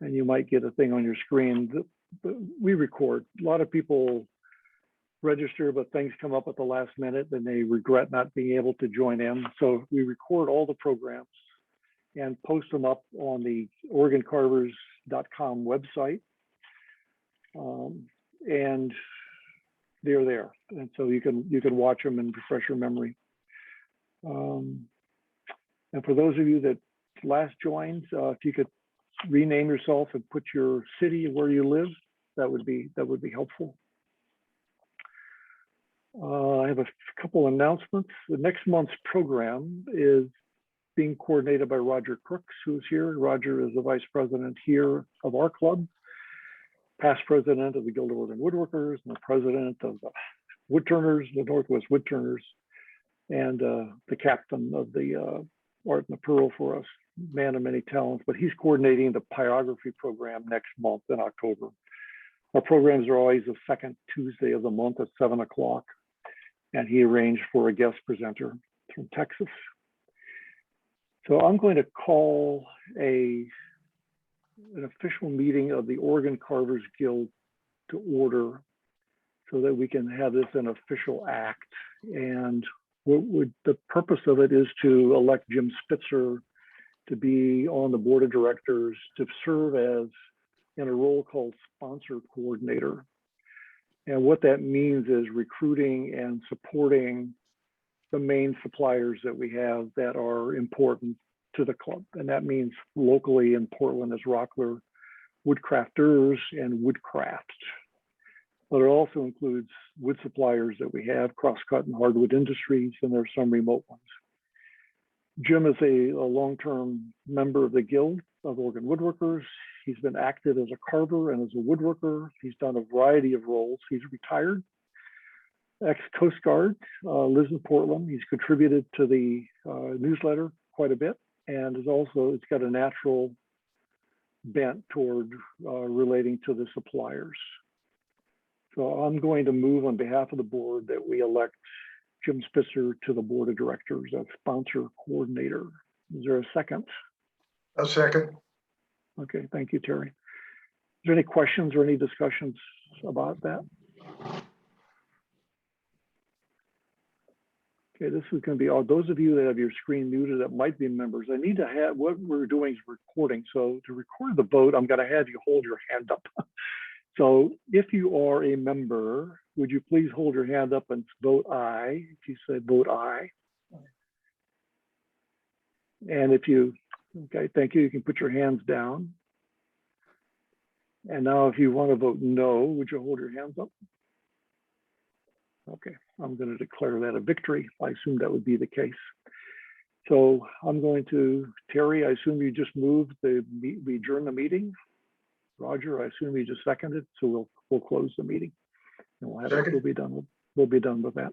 and you might get a thing on your screen. We record. A lot of people register, but things come up at the last minute and they regret not being able to join in. So we record all the programs and post them up on the OregonCarvers.com website. And they're there. And so you can watch them and refresh your memory. And for those of you that last joined, if you could rename yourself and put your city where you live, that would be helpful. I have a couple announcements. The next month's program is being coordinated by Roger Crooks, who's here. Roger is the vice president here of our club, past president of the Guild of Oregon Woodworkers, and the president of the Woodturners, the Northwest Woodturners, and the captain of the Art and the Pearl for us, man of many talents. But he's coordinating the pyrography program next month in October. Our programs are always the second Tuesday of the month at 7 o'clock. And he arranged for a guest presenter from Texas. So I'm going to call an official meeting of the Oregon Carvers Guild to order so that we can have this an official act. And the purpose of it is to elect Jim Spitzer to be on the board of directors to serve as in a role called sponsor coordinator. And what that means is recruiting and supporting the main suppliers that we have that are important to the club. And that means locally in Portland is Rockler Woodcrafters and Woodcraft. But it also includes wood suppliers that we have, Crosscut and Hardwood Industries, and there are some remote ones. Jim is a long-term member of the Guild of Oregon Woodworkers. He's been active as a carver and as a woodworker. He's done a variety of roles. He's retired, ex-Coast Guard, lives in Portland. He's contributed to the newsletter quite a bit, and it's got a natural bent toward relating to the suppliers. So I'm going to move on behalf of the board that we elect Jim Spitzer to the board of directors as sponsor coordinator. Is there a second? A second. Okay, thank you, Terry. Is there any questions or any discussions about that? Okay, this is going to be all those of you that have your screen muted that might be members. I need to have, what we're doing is recording. So to record the vote, I'm going to have you hold your hand up. So if you are a member, would you please hold your hand up and vote aye? If you say vote aye. And if you, okay, thank you. You can put your hands down. And now if you want to vote no, would you hold your hands up? Okay, I'm going to declare that a victory. I assume that would be the case. So I'm going to, Terry, I assume you just moved we adjourn the meeting. Roger, I assume you just seconded, so we'll close the meeting. And we'll be done with that.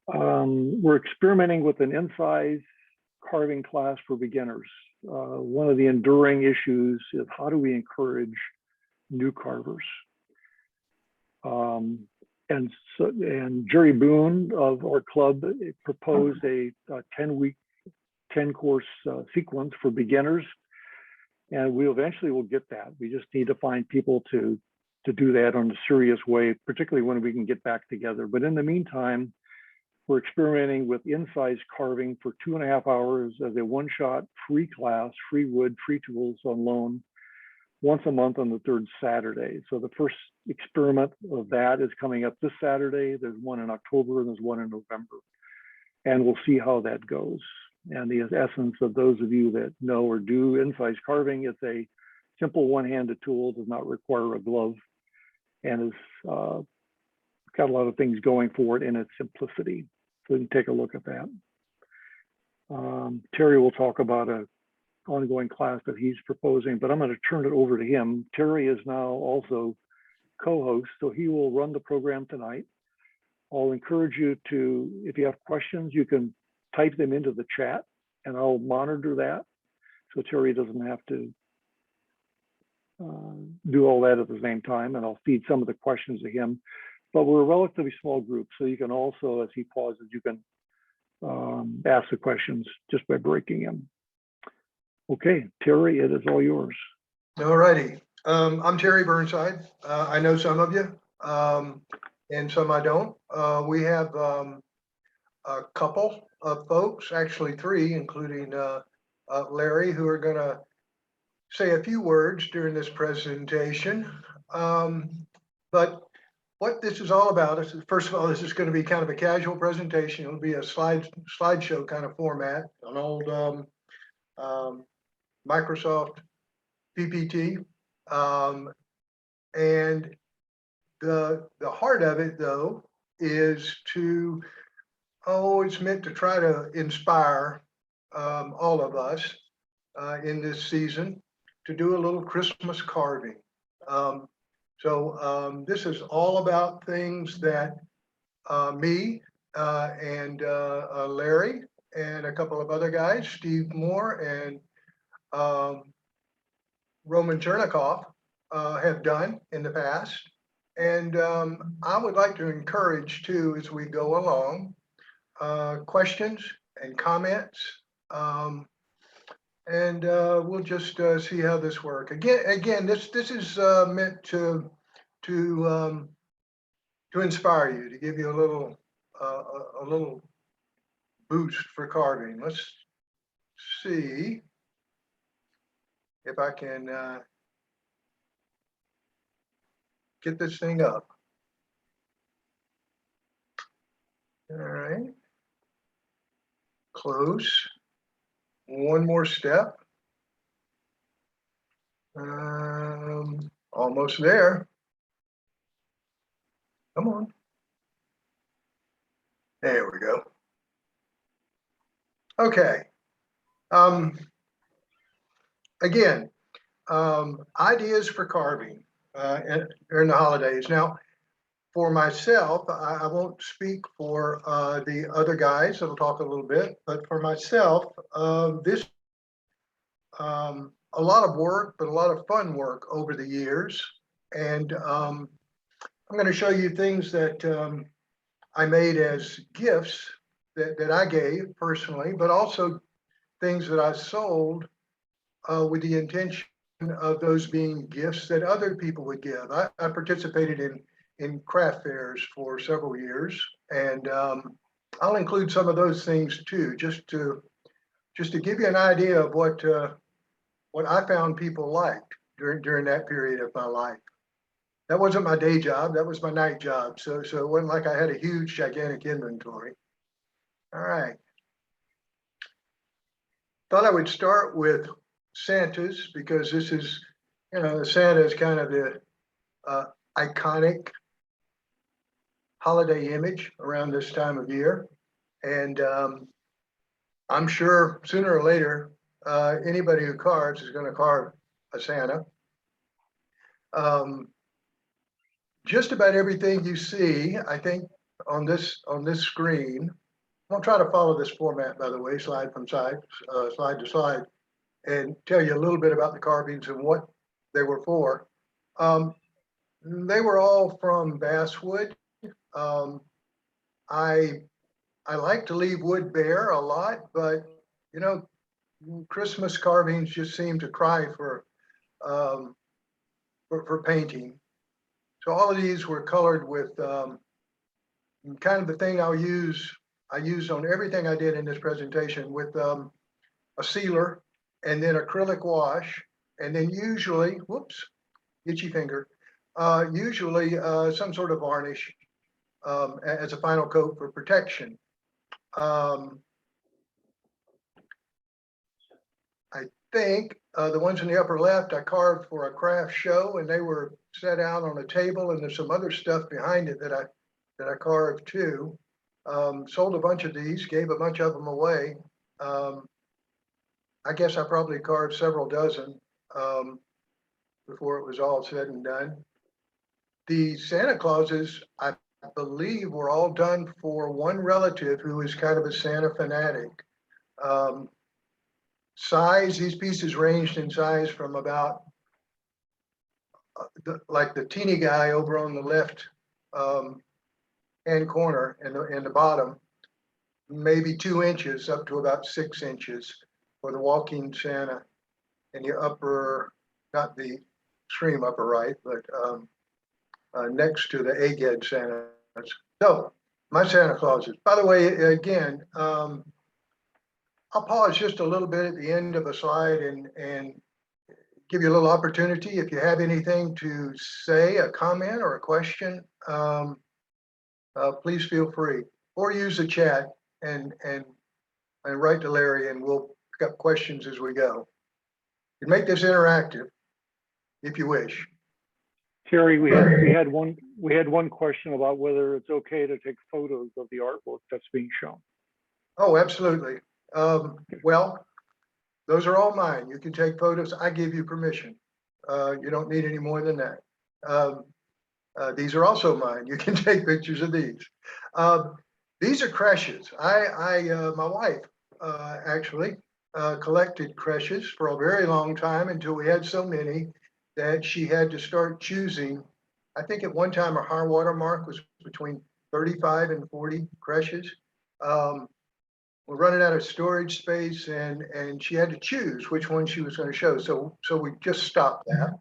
We're experimenting with an in-size carving class for beginners. One of the enduring issues is how do we encourage new carvers? And Jerry Boone of our club proposed a 10-week, 10-course sequence for beginners. And we eventually will get that. We just need to find people to do that in a serious way, particularly when we can get back together. But in the meantime, we're experimenting with in-size carving for 2.5 hours as a one-shot free class, free wood, free tools on loan, once a month on the third Saturday. So the first experiment of that is coming up this Saturday. There's one in October and there's one in November. And we'll see how that goes. And the essence of those of you that know or do in-size carving, it's a simple one-handed tool, does not require a glove, and has got a lot of things going for it in its simplicity. So you can take a look at that. Terry will talk about an ongoing class that he's proposing, but I'm going to turn it over to him. Terry is now also co-host, so he will run the program tonight. I'll encourage you to, if you have questions, you can type them into the chat and I'll monitor that. So Terry doesn't have to do all that at the same time, and I'll feed some of the questions to him. But we're a relatively small group, so you can also, as he pauses, you can ask the questions just by breaking in. Okay, Terry, it is all yours. All righty. I'm Terry Burnside. I know some of you, and some I don't. We have a couple of folks, actually three, including Larry, who are going to say a few words during this presentation. But what this is all about is, first of all, this is going to be kind of a casual presentation. It'll be a slideshow kind of format, an old Microsoft PPT. And the heart of it, though, is to, it's meant to try to inspire all of us in this season to do a little Christmas carving. So this is all about things that me and Larry and a couple of other guys, Steve Moore and Roman Chernikov, have done in the past. And I would like to encourage too, as we go along, questions and comments. And we'll just see how this works. Again, this is meant to inspire you, to give you a little boost for carving. Let's see if I can get this thing up. All right. Close. One more step. Almost there. Come on. There we go. Okay. Again, ideas for carving during the holidays. Now, for myself, I won't speak for the other guys. That'll talk a little bit, but for myself, this a lot of work, but a lot of fun work over the years. And I'm going to show you things that I made as gifts that I gave personally, but also things that I sold with the intention of those being gifts that other people would give. I participated in craft fairs for several years, and I'll include some of those things too, just to give you an idea of what I found people liked during that period of my life. That wasn't my day job, that was my night job. So it wasn't like I had a huge, gigantic inventory. All right. Thought I would start with Santa's, because this is, Santa is kind of the iconic holiday image around this time of year. And I'm sure sooner or later, anybody who carves is going to carve a Santa. Just about everything you see, I think, on this screen, I'll try to follow this format, by the way, slide to slide, and tell you a little bit about the carvings and what they were for. They were all from basswood. I like to leave wood bare a lot, but Christmas carvings just seem to cry for painting. So all of these were colored with kind of the thing I used on everything I did in this presentation, with a sealer and then acrylic wash, and then usually, whoops, itchy finger, usually some sort of varnish as a final coat for protection. I think the ones in the upper left I carved for a craft show, and they were set out on a table, and there's some other stuff behind it that I carved too. Sold a bunch of these, gave a bunch of them away. I guess I probably carved several dozen before it was all said and done. The Santa Clauses, I believe, were all done for one relative who is kind of a Santa fanatic. Size, these pieces ranged in size from about like the teeny guy over on the left hand corner in the bottom, maybe 2 inches up to about 6 inches for the walking Santa. in the upper, not the extreme upper right, but next to the Aged Santas. So my Santa Clauses. By the way, again, I'll pause just a little bit at the end of a slide and give you a little opportunity. If you have anything to say, a comment or a question, please feel free, or use the chat and write to Larry, and we'll pick up questions as we go. You can make this interactive if you wish. Terry, we had one question about whether it's okay to take photos of the artwork that's being shown. Oh, absolutely. Well, those are all mine. You can take photos. I give you permission. You don't need any more than that. These are also mine. You can take pictures of these. These are creches. My wife actually collected creches for a very long time until we had so many that she had to start choosing. I think at one time her high water mark was between 35 and 40 creches. We're running out of storage space, and she had to choose which one she was going to show. So we just stopped that.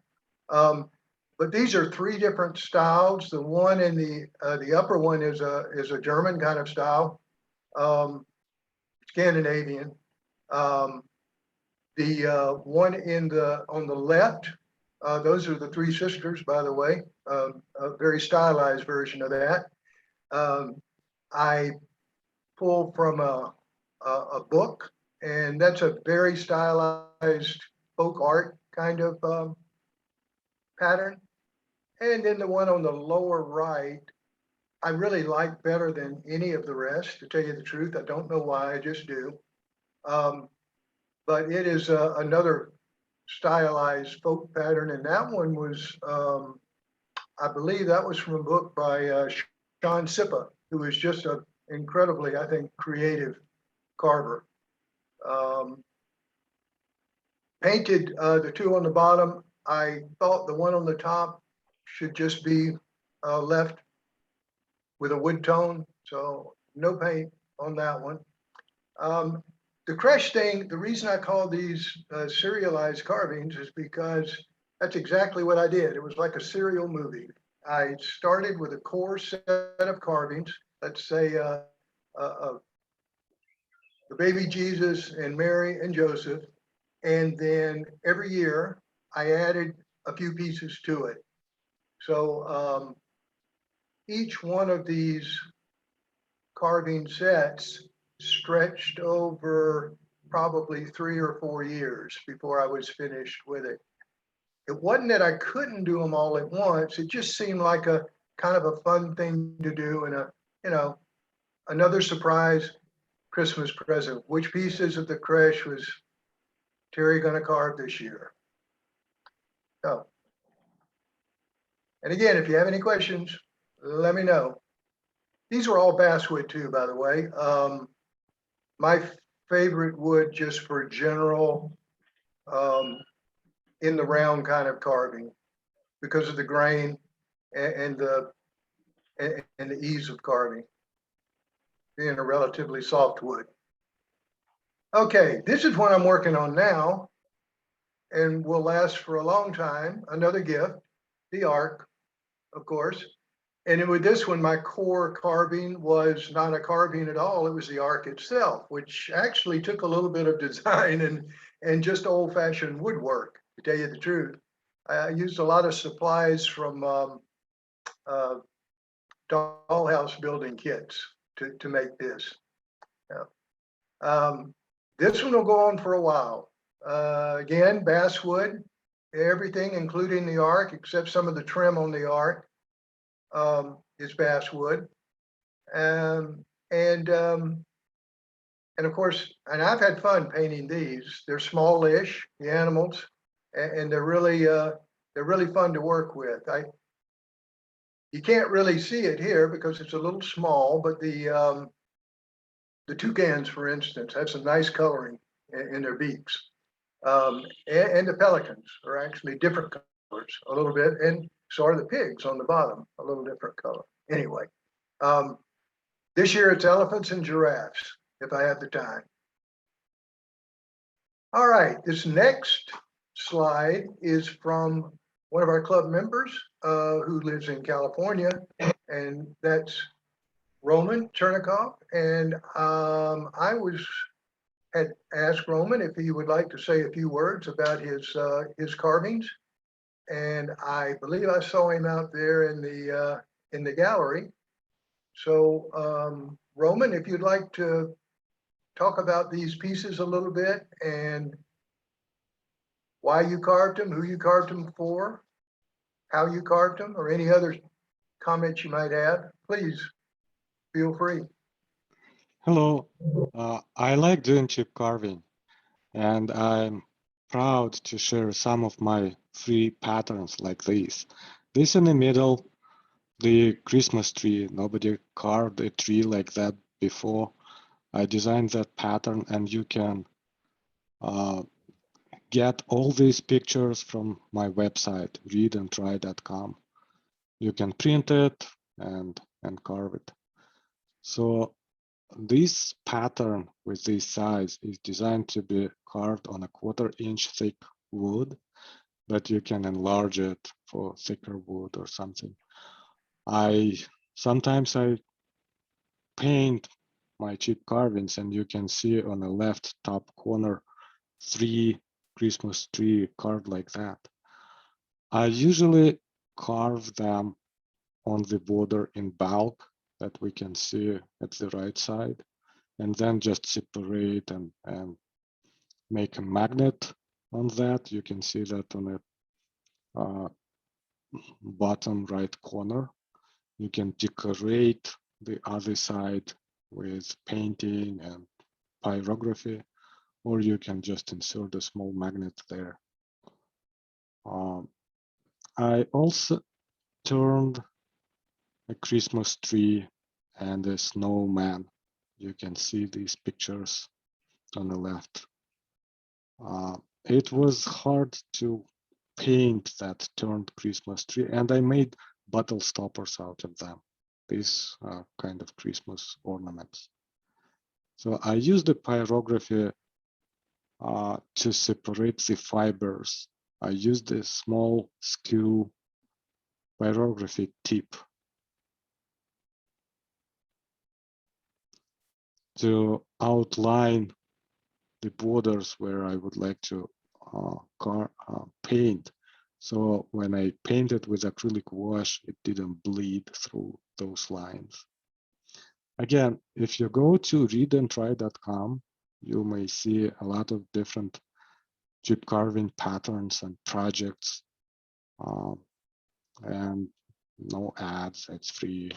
But these are three different styles. The one in the upper one is a German kind of style, Scandinavian. The one on the left, those are the three sisters, by the way, a very stylized version of that. I pulled from a book, and that's a very stylized folk art kind of pattern. And then the one on the lower right, I really like better than any of the rest, to tell you the truth. I don't know why, I just do. But it is another stylized folk pattern, and that one was, I believe that was from a book by Sean Sippa, who is just an incredibly, I think, creative carver. Painted the two on the bottom. I thought the one on the top should just be left with a wood tone, so no paint on that one. The creche thing, the reason I call these serialized carvings is because that's exactly what I did. It was like a serial movie. I started with a core set of carvings, let's say the baby Jesus and Mary and Joseph, and then every year I added a few pieces to it. So each one of these carving sets stretched over probably 3 or 4 years before I was finished with it. It wasn't that I couldn't do them all at once. It just seemed like a kind of a fun thing to do, and another surprise Christmas present. Which pieces of the creche was Terry going to carve this year? So, and again, if you have any questions, let me know. These were all basswood too, by the way. My favorite wood just for general in the round kind of carving, because of the grain and the ease of carving, being a relatively soft wood. Okay, this is what I'm working on now and will last for a long time. Another gift, the Ark, of course. And with this one, my core carving was not a carving at all. It was the Ark itself, which actually took a little bit of design and just old-fashioned woodwork, to tell you the truth. I used a lot of supplies from dollhouse building kits to make this. Yeah. This one will go on for a while. Again, basswood, everything, including the Ark, except some of the trim on the Ark, is basswood. And of course, and I've had fun painting these. They're smallish, the animals, and they're really fun to work with. You can't really see it here because it's a little small, but the toucans, for instance, have some nice coloring in their beaks. And the pelicans are actually different colors a little bit, and so are the pigs on the bottom, a little different color. Anyway, this year it's elephants and giraffes, if I have the time. All right, this next slide is from one of our club members who lives in California, and that's Roman Chernikov. And had asked Roman if he would like to say a few words about his carvings, and I believe I saw him out there in the gallery. So Roman, if you'd like to talk about these pieces a little bit and why you carved them, who you carved them for, how you carved them, or any other comments you might have, please feel free. Hello, I like doing chip carving, and I'm proud to share some of my free patterns like this. This in the middle, the Christmas tree. Nobody carved a tree like that before. I designed that pattern, and you can get all these pictures from my website, readandtry.com. You can print it and carve it. So this pattern with this size is designed to be carved on a 1/4 inch thick wood, but you can enlarge it for thicker wood or something. Sometimes I paint my chip carvings, and you can see on the left top corner 3 Christmas tree carved like that. I usually carve them on the border in bulk that we can see at the right side, and then just separate and make a magnet on that. You can see that on the bottom right corner. You can decorate the other side with painting and pyrography, or you can just insert a small magnet there. I also turned a Christmas tree and a snowman. You can see these pictures on the left. It was hard to paint that turned Christmas tree, and I made bottle stoppers out of them, these kind of Christmas ornaments. So I used the pyrography to separate the fibers. I used a small skew pyrography tip to outline the borders where I would like to paint. So when I painted with acrylic wash, it didn't bleed through those lines. Again, if you go to readandtry.com, you may see a lot of different chip carving patterns and projects, and no ads, it's free.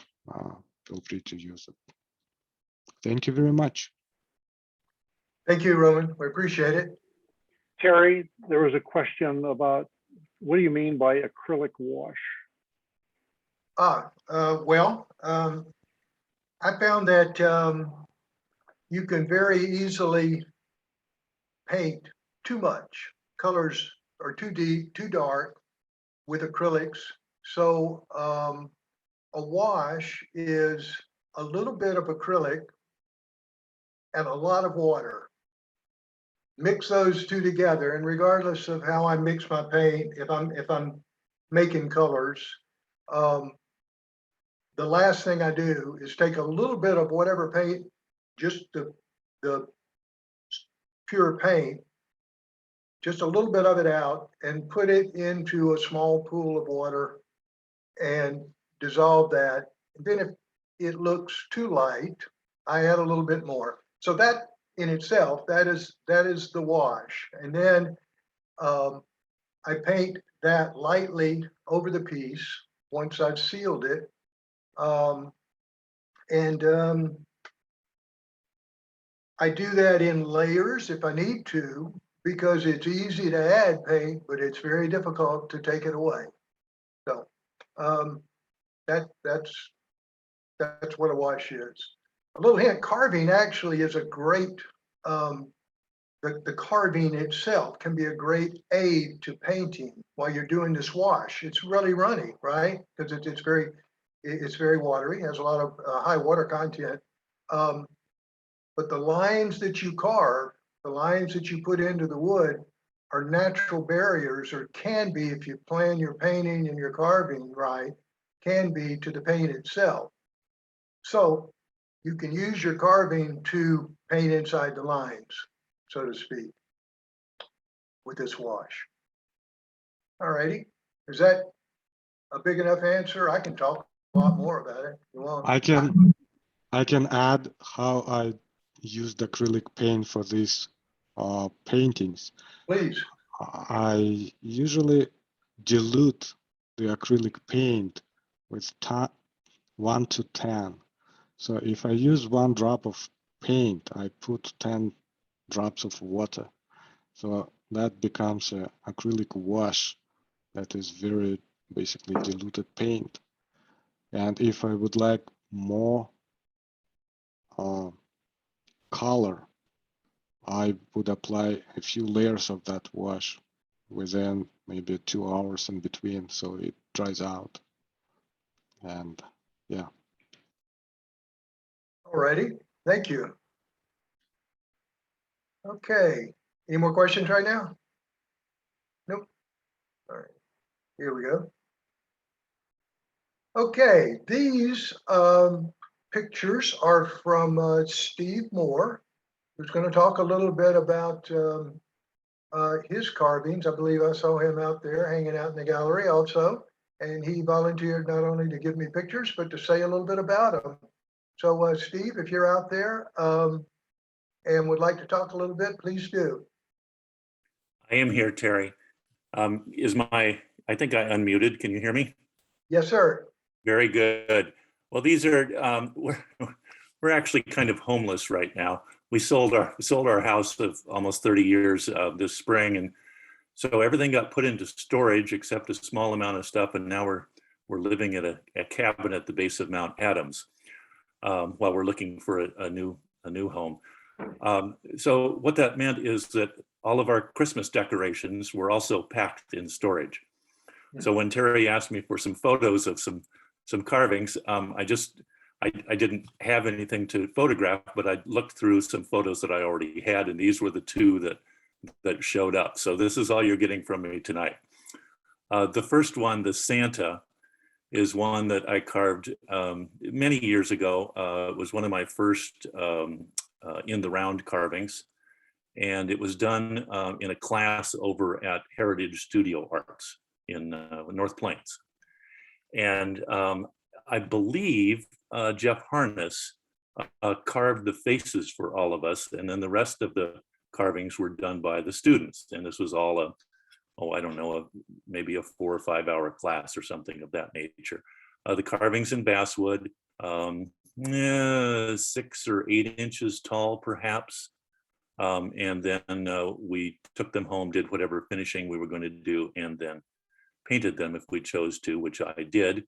Feel free to use it. Thank you very much. Thank you, Roman. We appreciate it. Terry, there was a question about what do you mean by acrylic wash? I found that you can very easily paint too much. Colors are too deep, too dark with acrylics. So a wash is a little bit of acrylic and a lot of water. Mix those two together, and regardless of how I mix my paint, if I'm making colors, the last thing I do is take a little bit of whatever paint, just the pure paint, just a little bit of it out, and put it into a small pool of water and dissolve that. And then if it looks too light, I add a little bit more. So that in itself, that is the wash. And then I paint that lightly over the piece once I've sealed it. I do that in layers if I need to, because it's easy to add paint, but it's very difficult to take it away. So that's what a wash is. A little hint, carving actually is a great, the carving itself can be a great aid to painting while you're doing this wash. It's really runny, right? Because it's very watery, has a lot of high water content. But the lines that you carve, the lines that you put into the wood are natural barriers, or can be if you plan your painting and your carving right, can be to the paint itself. So you can use your carving to paint inside the lines, so to speak, with this wash. All righty. Is that a big enough answer? I can talk a lot more about it if you want. I can add how I used acrylic paint for these paintings. Please. I usually dilute the acrylic paint with 1 to 10. So if I use 1 drop of paint, I put 10 drops of water. So that becomes an acrylic wash that is very basically diluted paint. And if I would like more color, I would apply a few layers of that wash within maybe 2 hours in between, so it dries out. And yeah. All righty. Thank you. Okay. Any more questions right now? Nope. All right. Here we go. Okay. These pictures are from Steve Moore, who's going to talk a little bit about his carvings. I believe I saw him out there hanging out in the gallery also. And he volunteered not only to give me pictures, but to say a little bit about them. So Steve, if you're out there and would like to talk a little bit, please do. I am here, Terry. I think I unmuted. Can you hear me? Yes, sir. Very good. Well, these are, we're actually kind of homeless right now. We sold our house of almost 30 years this spring. And so everything got put into storage except a small amount of stuff. And now we're living at a cabin at the base of Mount Adams while we're looking for a new home. So what that meant is that all of our Christmas decorations were also packed in storage. So when Terry asked me for some photos of some carvings, I didn't have anything to photograph, but I looked through some photos that I already had, and these were the 2 that showed up. So this is all you're getting from me tonight. The first one, the Santa, is one that I carved many years ago. It was one of my first in the round carvings. And it was done in a class over at Heritage Studio Arts in North Plains. And I believe Jeff Harness carved the faces for all of us. And then the rest of the carvings were done by the students. And this was all maybe a 4 or 5 hour class or something of that nature. The carvings in basswood, 6 or 8 inches tall, perhaps. And then we took them home, did whatever finishing we were going to do, and then painted them if we chose to, which I did.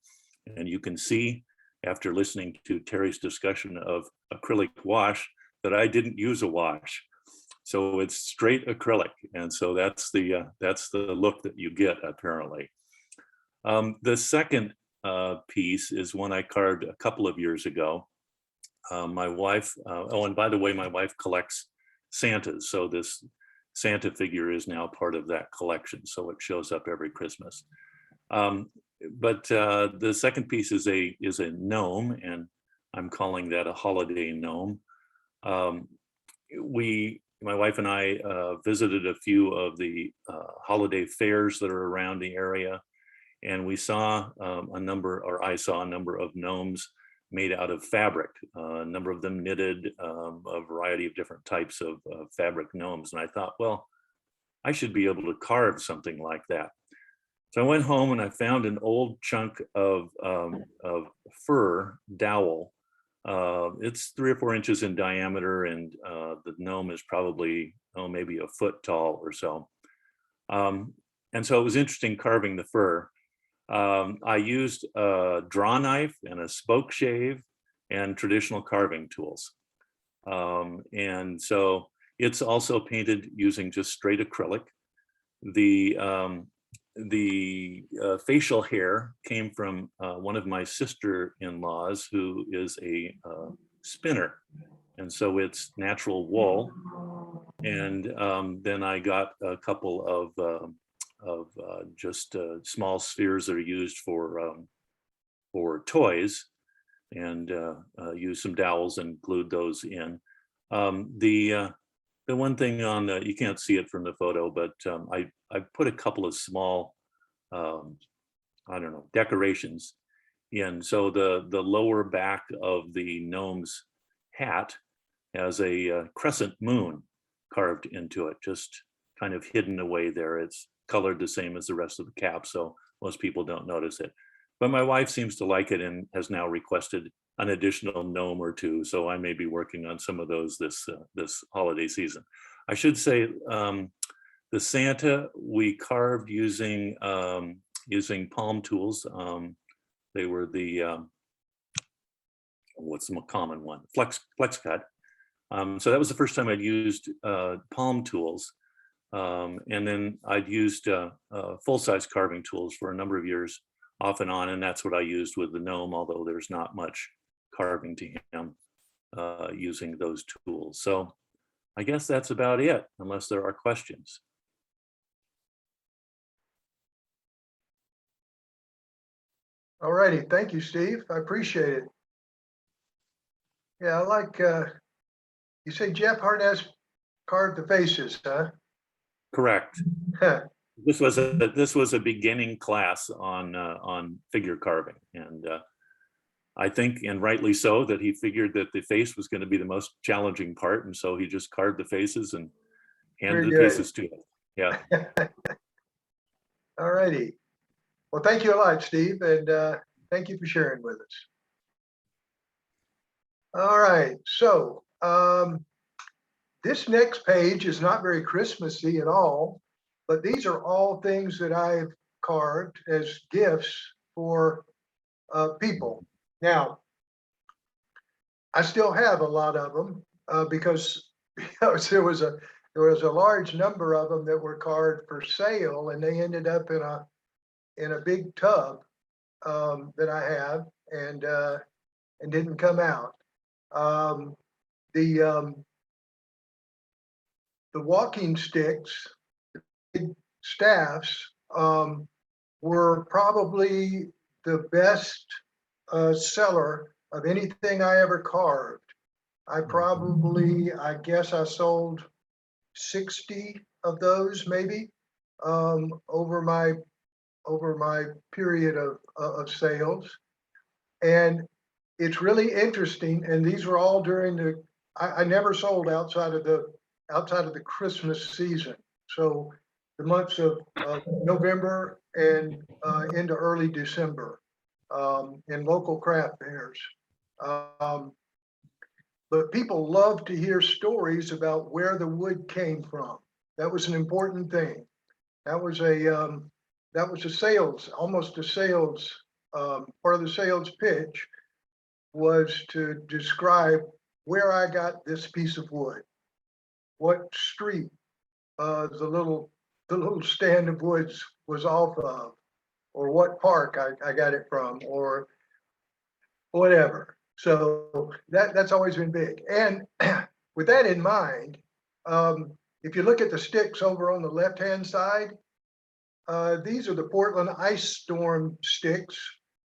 And you can see after listening to Terry's discussion of acrylic wash that I didn't use a wash. So it's straight acrylic. And so that's the look that you get apparently. The second piece is one I carved a couple of years ago. My wife, and by the way, my wife collects Santas. So this Santa figure is now part of that collection. So it shows up every Christmas. But the second piece is a gnome, and I'm calling that a holiday gnome. My wife and I visited a few of the holiday fairs that are around the area, and we saw I saw a number of gnomes made out of fabric, a number of them knitted, a variety of different types of fabric gnomes. And I thought, well, I should be able to carve something like that. So I went home and I found an old chunk of fur dowel. It's 3 or 4 inches in diameter, and the gnome is probably maybe a foot tall or so. And so it was interesting carving the fur. I used a draw knife and a spoke shave and traditional carving tools. And so it's also painted using just straight acrylic. The facial hair came from one of my sister-in-laws who is a spinner. And so it's natural wool. And then I got a couple of just small spheres that are used for toys, and used some dowels and glued those in. The one thing on you can't see it from the photo, but I put a couple of small I don't know, decorations in. So the lower back of the gnome's hat has a crescent moon carved into it, just kind of hidden away there. It's colored the same as the rest of the cap, so most people don't notice it. But my wife seems to like it and has now requested an additional gnome or two. So I may be working on some of those this holiday season. I should say the Santa we carved using palm tools. They were the what's the more common one? Flex cut. So that was the first time I'd used palm tools. And then I'd used full-size carving tools for a number of years off and on, and that's what I used with the gnome, although there's not much carving to him using those tools. So I guess that's about it, unless there are questions. All righty, thank you, Steve. I appreciate it. Yeah, I like, you say Jeff Harness carved the faces, huh? Correct. This was a beginning class on figure carving, and I think, and rightly so, that he figured that the face was going to be the most challenging part, and so he just carved the faces and handed the pieces to it. Yeah. All righty. Well, thank you a lot, Steve, and thank you for sharing with us. All right, so this next page is not very Christmassy at all, but these are all things that I've carved as gifts for people. Now, I still have a lot of them because there was a large number of them that were carved for sale, and they ended up in a big tub that I have, and didn't come out. The walking sticks, big staffs, were probably the best seller of anything I ever carved. I guess I sold 60 of those maybe over my period of sales. And it's really interesting. And these were all during I never sold outside of the Christmas season. So the months of November and into early December in local craft fairs. But people love to hear stories about where the wood came from. That was an important thing. That was a sales, almost a sales, part of the sales pitch was to describe where I got this piece of wood, what street the little stand of woods was off of, or what park I got it from, or whatever. So that's always been big. And with that in mind, if you look at the sticks over on the left-hand side, these are the Portland ice storm sticks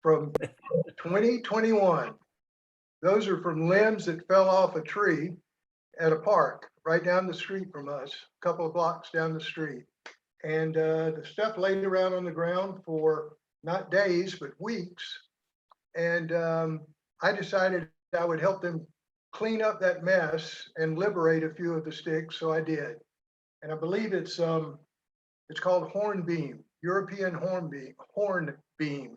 from 2021. Those are from limbs that fell off a tree at a park right down the street from us, a couple of blocks down the street. And the stuff laid around on the ground for not days, but weeks. And I decided I would help them clean up that mess and liberate a few of the sticks, so I did. And I believe it's called hornbeam, European hornbeam,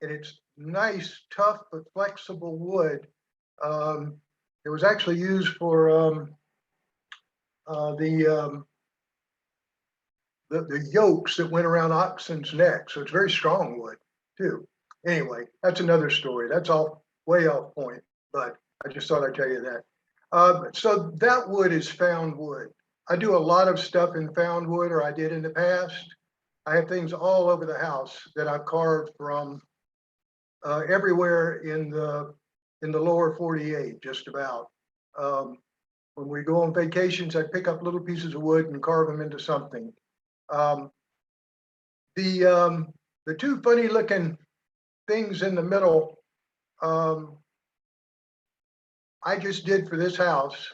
and it's nice, tough but flexible wood. It was actually used for the yokes that went around oxen's neck, so it's very strong wood too. Anyway, that's another story. That's all way off point, but I just thought I'd tell you that. So that wood is found wood. I do a lot of stuff in found wood, or I did in the past. I have things all over the house that I've carved from everywhere in the lower 48, just about. When we go on vacations, I pick up little pieces of wood and carve them into something. The two funny looking things in the middle, I just did for this house.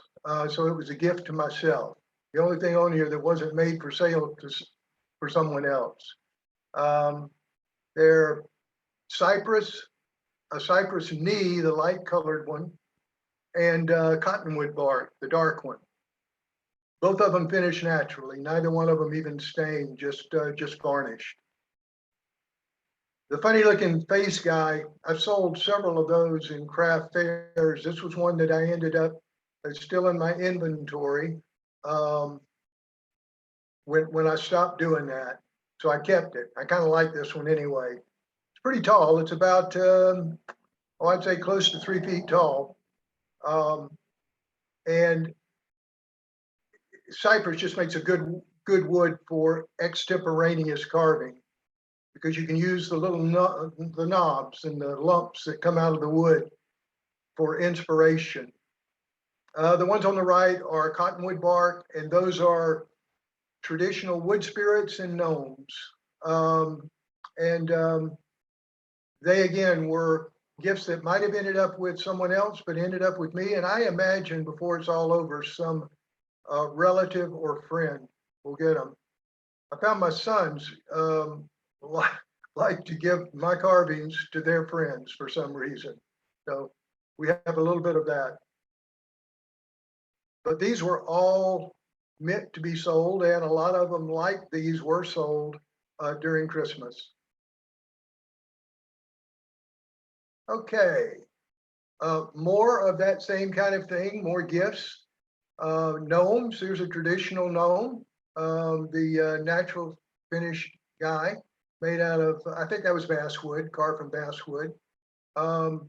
So it was a gift to myself. The only thing on here that wasn't made for sale for someone else. They're a cypress knee, the light colored one, and cottonwood bark, the dark one. Both of them finished naturally. Neither one of them even stained, just varnished. The funny looking face guy, I've sold several of those in craft fairs. This was one that I ended up, it's still in my inventory when I stopped doing that. So I kept it. I kind of like this one anyway. It's pretty tall. It's about, I'd say close to 3 feet tall. And cypress just makes a good wood for extemporaneous carving, because you can use the little the knobs and the lumps that come out of the wood for inspiration. The ones on the right are cottonwood bark, and those are traditional wood spirits and gnomes. They again were gifts that might have ended up with someone else, but ended up with me. And I imagine before it's all over, some relative or friend will get them. I found my sons like to give my carvings to their friends for some reason. So we have a little bit of that. But these were all meant to be sold, and a lot of them like these were sold during Christmas. Okay, more of that same kind of thing, more gifts. Gnomes, here's a traditional gnome, the natural finished guy made out of, I think that was basswood, carved from basswood. The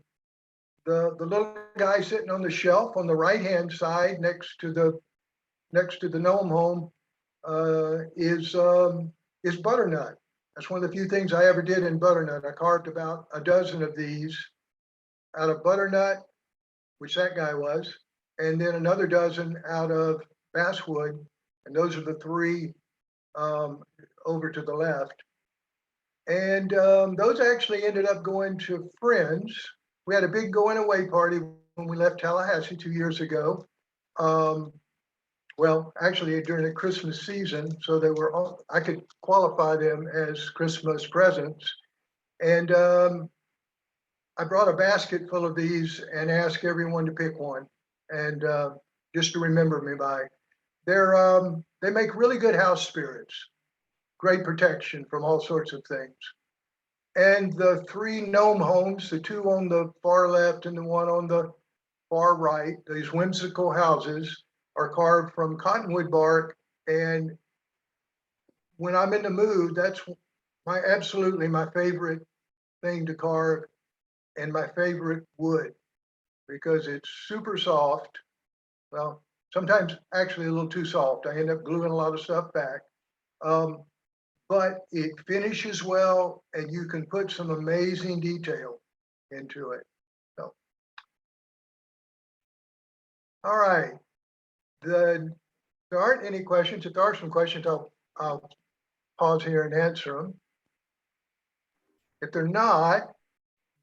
little guy sitting on the shelf on the right-hand side next to the gnome home is butternut. That's one of the few things I ever did in butternut. I carved about a dozen of these out of butternut, which that guy was, and then another dozen out of basswood, and those are the three over to the left. And those actually ended up going to friends. We had a big going away party when we left Tallahassee 2 years ago. Well, actually during the Christmas season, so they were all, I could qualify them as Christmas presents. And I brought a basket full of these and asked everyone to pick one, and just to remember me by. They make really good house spirits, great protection from all sorts of things. And the three gnome homes, the two on the far left and the one on the far right, these whimsical houses are carved from cottonwood bark. And when I'm in the mood, that's absolutely my favorite thing to carve and my favorite wood, because it's super soft. Well, sometimes actually a little too soft. I end up gluing a lot of stuff back. But it finishes well, and you can put some amazing detail into it. So, all right. There aren't any questions. If there are some questions, I'll pause here and answer them. If they're not,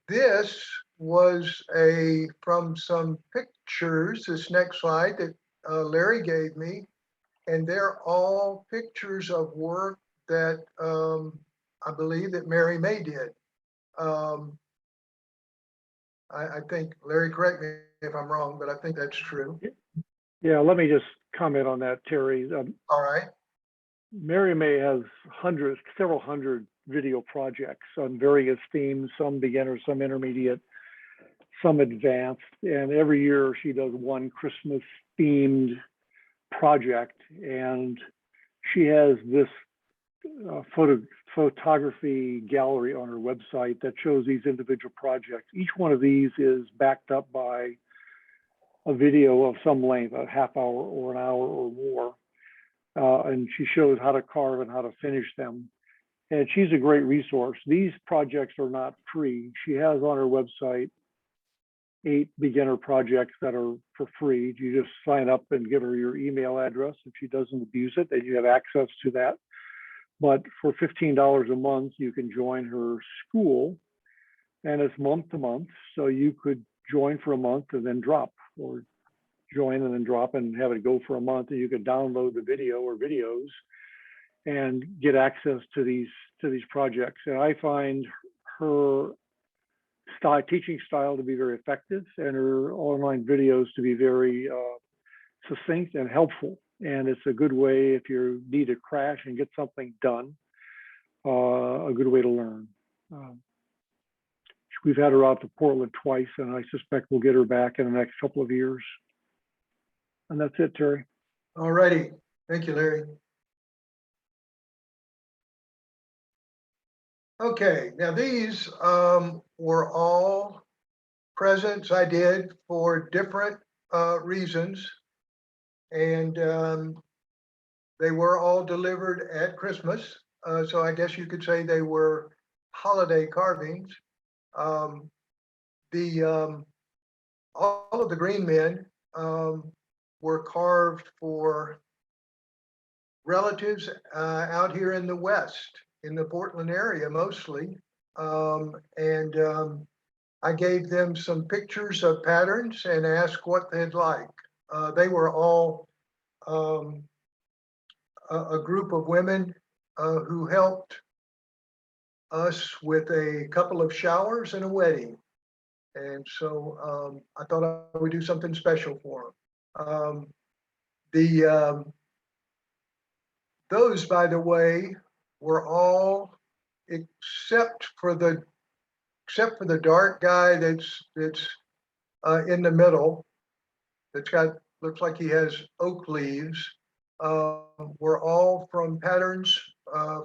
this was from some pictures, this next slide that Larry gave me, and they're all pictures of work that I believe that Mary May did. I think, Larry, correct me if I'm wrong, but I think that's true. Yeah, let me just comment on that, Terry. All right. Mary May has several hundred video projects on various themes, some beginner, some intermediate, some advanced, and every year she does one Christmas themed project, and she has this photography gallery on her website that shows these individual projects. Each one of these is backed up by a video of some length, a half hour or an hour or more. And she shows how to carve and how to finish them. And she's a great resource. These projects are not free. She has on her website 8 beginner projects that are for free. You just sign up and give her your email address. If she doesn't abuse it, then you have access to that. But for $15 a month, you can join her school, and it's month to month. So you could join for a month and then drop, or join and then drop and have it go for a month, and you could download the video or videos and get access to these projects. And I find her teaching style to be very effective, and her online videos to be very succinct and helpful. And it's a good way, if you need to crash and get something done, a good way to learn. We've had her out to Portland twice, and I suspect we'll get her back in the next couple of years. And that's it, Terry. All righty. Thank you, Larry. Okay, now these were all presents I did for different reasons. And they were all delivered at Christmas. So I guess you could say they were holiday carvings. All of the green men were carved for relatives out here in the West, in the Portland area mostly. I gave them some pictures of patterns and asked what they'd like. They were all a group of women who helped us with a couple of showers and a wedding. And so I thought I would do something special for them. Those, by the way, were all except for the dark guy that's in the middle, that's got, looks like he has oak leaves, were all from patterns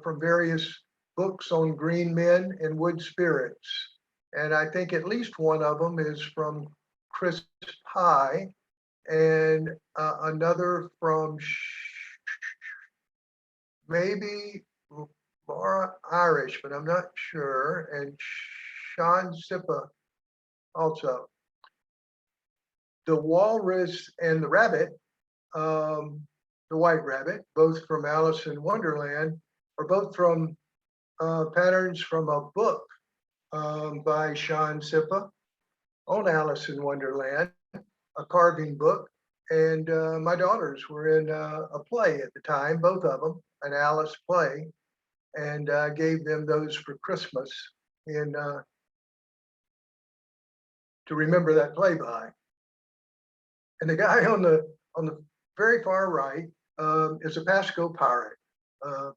from various books on green men and wood spirits. And I think at least one of them is from Chris Pye, and another from maybe Laura Irish, but I'm not sure, and Sean Sippa also. The walrus and the rabbit, the white rabbit, both from Alice in Wonderland, are both from patterns from a book by Sean Sippa on Alice in Wonderland, a carving book. And my daughters were in a play at the time, both of them, an Alice play, and gave them those for Christmas to remember that play by. And the guy on the very far right is a Pasco pirate.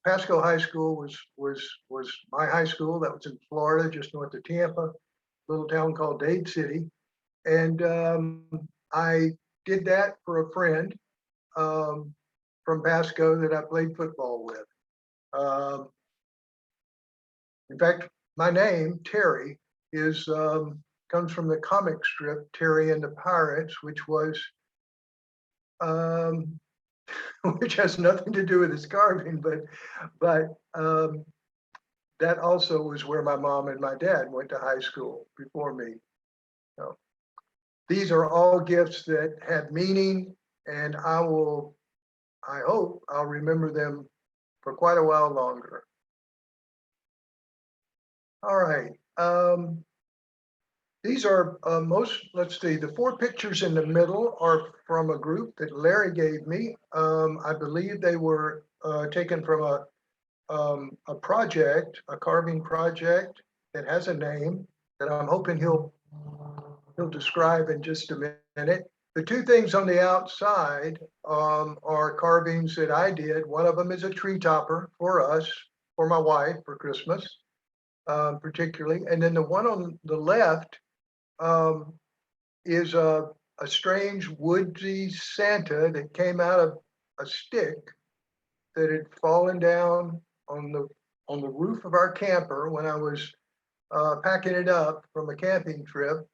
Pasco High School was my high school. That was in Florida, just north of Tampa, little town called Dade City. And I did that for a friend from Pasco that I played football with. In fact, my name, Terry, comes from the comic strip Terry and the Pirates, which was which has nothing to do with his carving, but that also was where my mom and my dad went to high school before me. So these are all gifts that have meaning, and I hope I'll remember them for quite a while longer. All right. These are let's see, the 4 pictures in the middle are from a group that Larry gave me. I believe they were taken from a project, a carving project that has a name that I'm hoping he'll describe in just a minute. The 2 things on the outside are carvings that I did. One of them is a tree topper for us, for my wife, for Christmas, particularly. And then the one on the left is a strange woodsy Santa that came out of a stick that had fallen down on the roof of our camper when I was packing it up from a camping trip,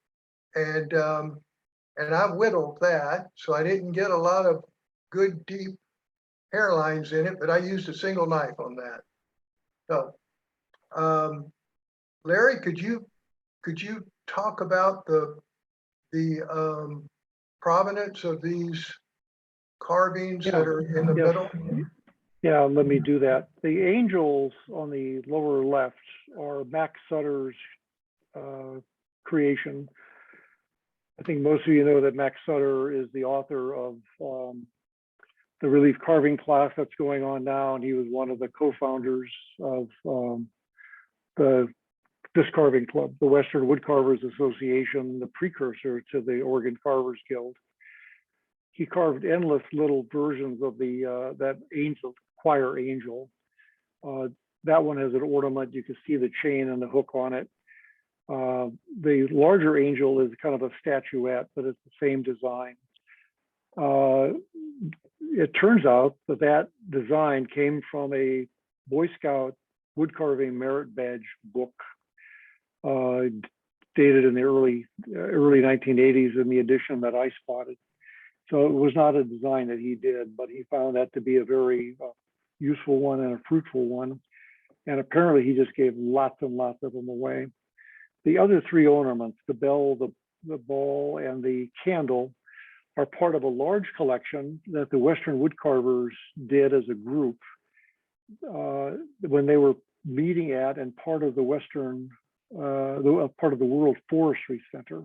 and I whittled that, so I didn't get a lot of good deep hairlines in it, but I used a single knife on that. So, Larry, could you talk about the the provenance of these carvings Yeah, that are in the yes. middle? Yeah, let me do that. The angels on the lower left are Max Sutter's creation. I think most of you know that Max Sutter is the author of the relief carving class that's going on now, and he was one of the co-founders of this carving club, the Western Woodcarvers Association, the precursor to the Oregon Carvers Guild. He carved endless little versions of the that angel, choir angel. That one has an ornament. You can see the chain and the hook on it. The larger angel is kind of a statuette, but it's the same design. It turns out that that design came from a Boy Scout woodcarving merit badge book, dated in the early 1980s in the edition that I spotted. So it was not a design that he did, but he found that to be a very useful one and a fruitful one. And apparently he just gave lots and lots of them away. The other three ornaments, the bell, the ball, and the candle, are part of a large collection that the Western Woodcarvers did as a group when they were meeting at and part of the Western, part of the World Forestry Center.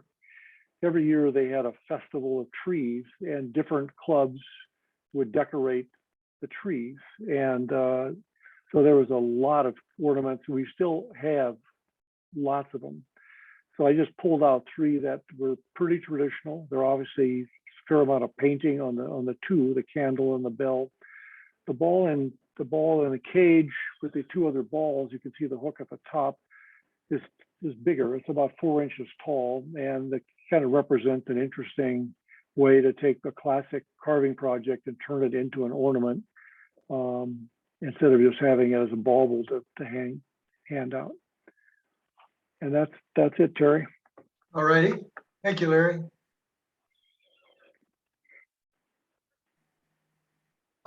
Every year they had a festival of trees, and different clubs would decorate the trees. And so there was a lot of ornaments. We still have lots of them. So I just pulled out three that were pretty traditional. They're obviously a fair amount of painting on the two, the candle and the bell. The ball and the cage with the two other balls, you can see the hook at the top is bigger. It's about 4 inches tall, and they kind of represent an interesting way to take a classic carving project and turn it into an ornament, instead of just having it as a bauble to hand out. And that's it, Terry. All righty. Thank you, Larry.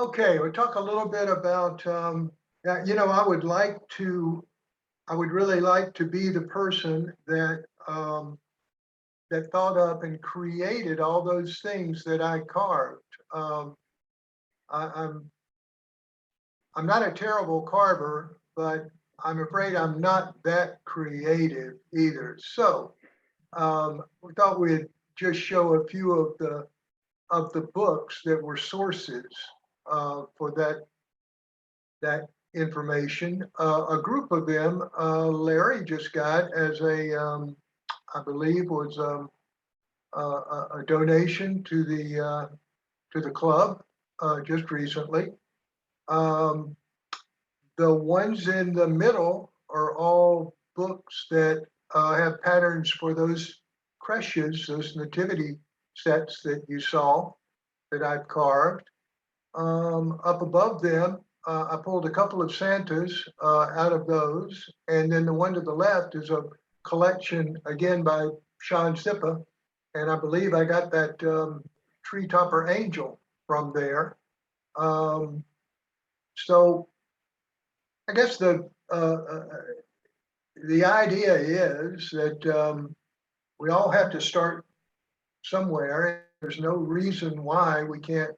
Okay, we'll talk a little bit about, you know, I would really like to be the person that that thought up and created all those things that I carved. I'm not a terrible carver, but I'm afraid I'm not that creative either. So we thought we'd just show a few of the books that were sources for that information. A group of them, Larry just got as a, I believe was a donation to the club just recently. The ones in the middle are all books that have patterns for those creches, those nativity sets that you saw that I've carved. Up above them, I pulled a couple of Santas out of those. And then the one to the left is a collection, again, by Sean Sippa. And I believe I got that tree topper angel from there. So I guess the idea is that we all have to start somewhere. There's no reason why we can't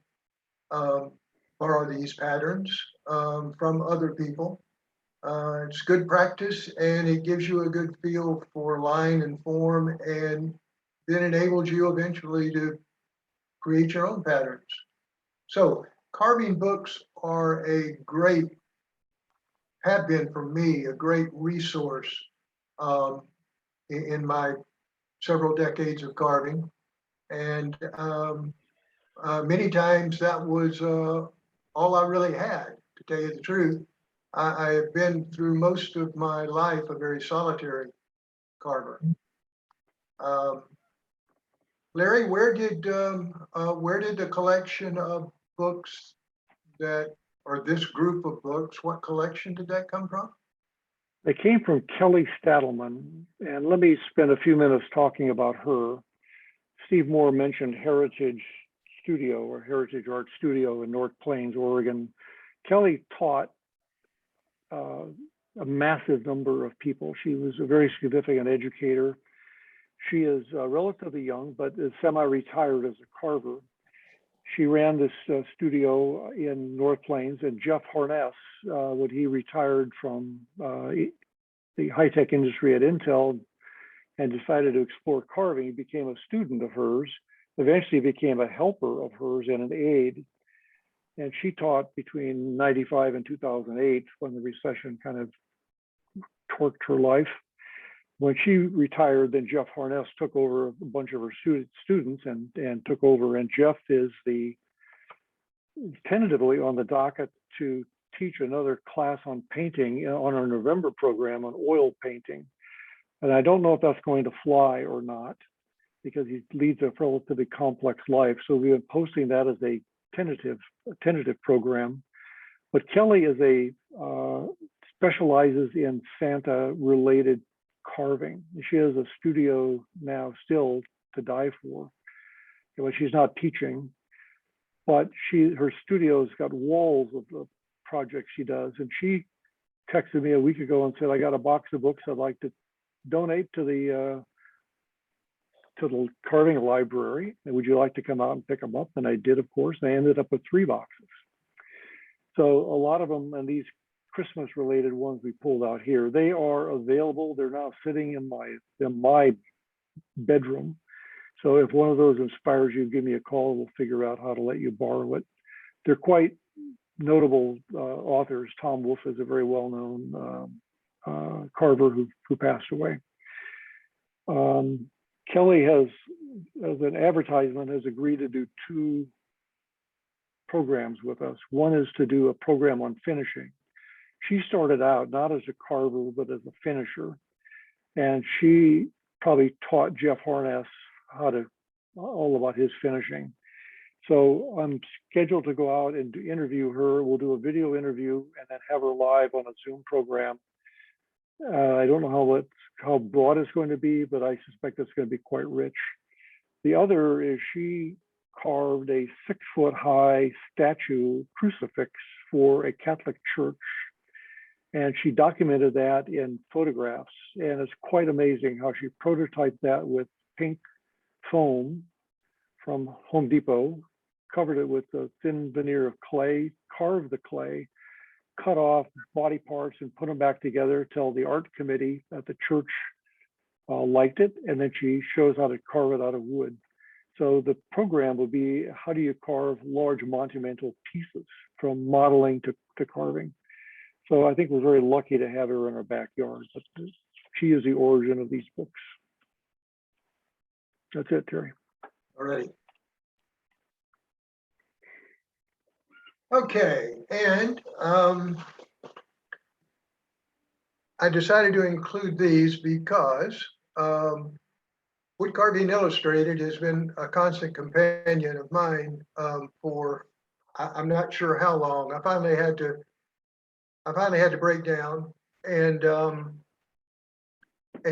borrow these patterns from other people. It's good practice, and it gives you a good feel for line and form, and then enables you eventually to create your own patterns. So carving books are have been for me a great resource in my several decades of carving. And many times that was all I really had, to tell you the truth. I have been through most of my life a very solitary carver. Larry, where did the collection of books or this group of books, what collection did that come from? They came from Kelly Stadelman, and let me spend a few minutes talking about her. Steve Moore mentioned Heritage Studio or Heritage Art Studio in North Plains, Oregon. Kelly taught a massive number of people. She was a very significant educator. She is relatively young, but is semi-retired as a carver. She ran this studio in North Plains, and Jeff Harness, when he retired from the high-tech industry at Intel and decided to explore carving, he became a student of hers, eventually became a helper of hers and an aide. And she taught between 95 and 2008 when the recession kind of torqued her life. When she retired, then Jeff Harness took over a bunch of her students and took over. And Jeff is tentatively on the docket to teach another class on painting on our November program on oil painting. And I don't know if that's going to fly or not, because he leads a relatively complex life. So we've been posting that as a tentative program. But Kelly is specializes in Santa related carving. She has a studio now still to die for. Well, she's not teaching, but her studio's got walls of the projects she does. And she texted me a week ago and said, I got a box of books I'd like to donate to the carving library. And would you like to come out and pick them up? And I did, of course. And I ended up with 3 boxes. So a lot of them, and these Christmas related ones we pulled out here, they are available. They're now sitting in my bedroom. So if one of those inspires you, give me a call. We'll figure out how to let you borrow it. They're quite notable authors. Tom Wolfe is a very well-known carver who passed away. Kelly has, as an advertisement, has agreed to do 2 programs with us. One is to do a program on finishing. She started out not as a carver, but as a finisher. And she probably taught Jeff Harness all about his finishing. So I'm scheduled to go out and interview her. We'll do a video interview and then have her live on a Zoom program. I don't know how broad it's going to be, but I suspect it's going to be quite rich. The other is she carved a 6-foot-high statue crucifix for a Catholic church. And she documented that in photographs. And it's quite amazing how she prototyped that with pink foam from Home Depot, covered it with a thin veneer of clay, carved the clay, cut off body parts and put them back together till the art committee at the church liked it. And then she shows how to carve it out of wood. So the program will be, how do you carve large monumental pieces from modeling to carving? So I think we're very lucky to have her in our backyard. But she is the origin of these books. That's it, Terry. All right. Okay, and I decided to include these because Wood Carving Illustrated has been a constant companion of mine for I'm not sure how long. I finally had to break down and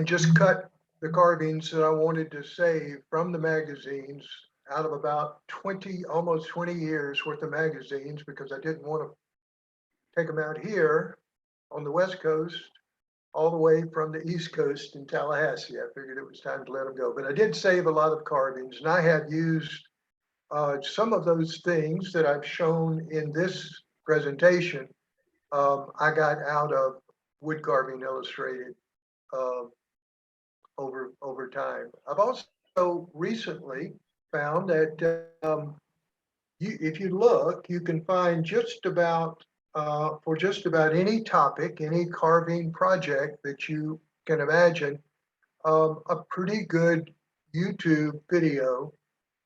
just cut the carvings that I wanted to save from the magazines out of about almost 20 years worth of magazines, because I didn't want to take them out here on the West Coast all the way from the East Coast in Tallahassee. I figured it was time to let them go, but I did save a lot of carvings, and I have used some of those things that I've shown in this presentation. I got out of Wood Carving Illustrated over time. I've also recently found that if you look, you can find just about for just about any topic, any carving project that you can imagine, a pretty good YouTube video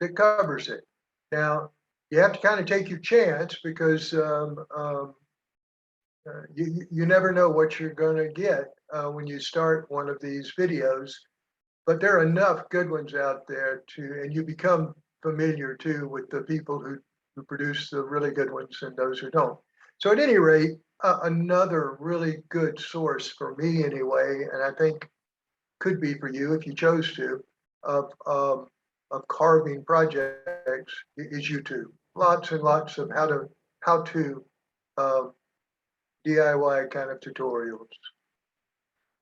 that covers it. Now, you have to kind of take your chance, because you never know what you're going to get when you start one of these videos. But there are enough good ones out there and you become familiar too with the people who produce the really good ones and those who don't. So at any rate, another really good source for me anyway, and I think could be for you if you chose to, of carving projects is YouTube. Lots and lots of how to DIY kind of tutorials.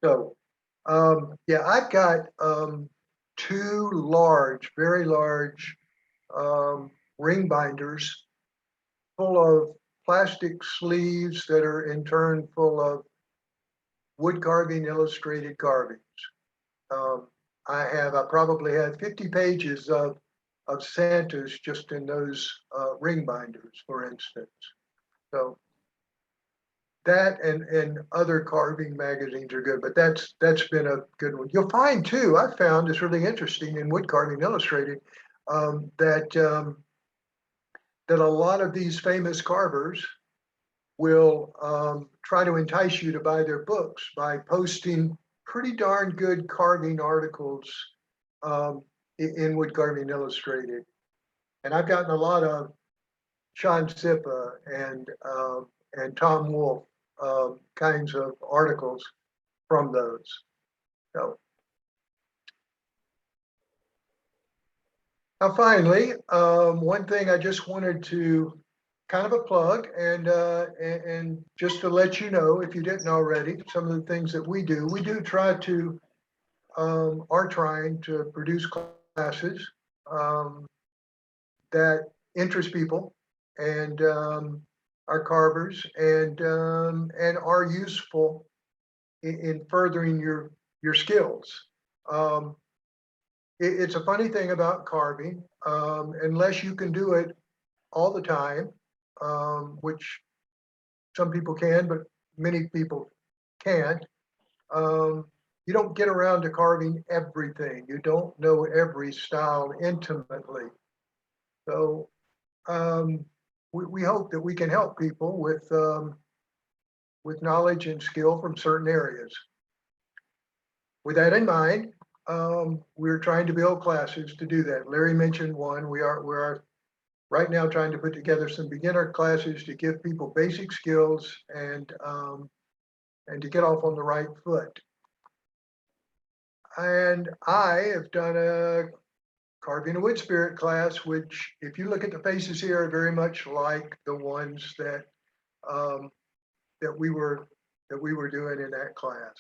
So yeah, I've got two large, very large ring binders full of plastic sleeves that are in turn full of wood carving, illustrated carvings. I probably had 50 pages of Santas just in those ring binders, for instance. So that and other carving magazines are good, but that's been a good one. You'll find too, I found it's really interesting in Wood Carving Illustrated, that a lot of these famous carvers will try to entice you to buy their books by posting pretty darn good carving articles in Wood Carving Illustrated. And I've gotten a lot of Sean Sippa and Tom Wolfe kinds of articles from those. So now finally, one thing I just wanted to kind of a plug and just to let you know, if you didn't already, some of the things that we do try to are trying to produce classes that interest people and are carvers and are useful in furthering your skills. It's a funny thing about carving, unless you can do it all the time, which some people can, but many people can't. You don't get around to carving everything. You don't know every style intimately. So we hope that we can help people with knowledge and skill from certain areas. With that in mind, we're trying to build classes to do that. Larry mentioned one. We're right now trying to put together some beginner classes to give people basic skills and to get off on the right foot. And I have done a carving a wood spirit class, which, if you look at the faces here, are very much like the ones that we were doing in that class.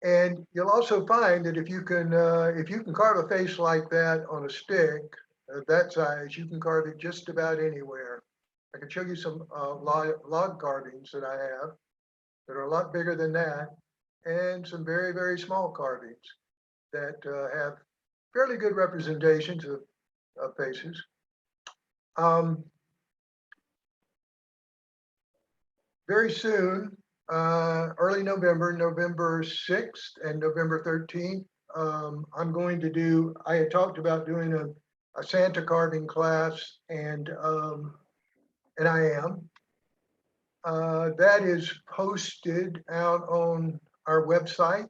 And you'll also find that if you can carve a face like that on a stick that size, you can carve it just about anywhere. I can show you some log carvings that I have that are a lot bigger than that, and some very, very small carvings that have fairly good representations of faces. Very soon, early November, November 6th and November 13th, I had talked about doing a Santa carving class, and I am. That is posted out on our website.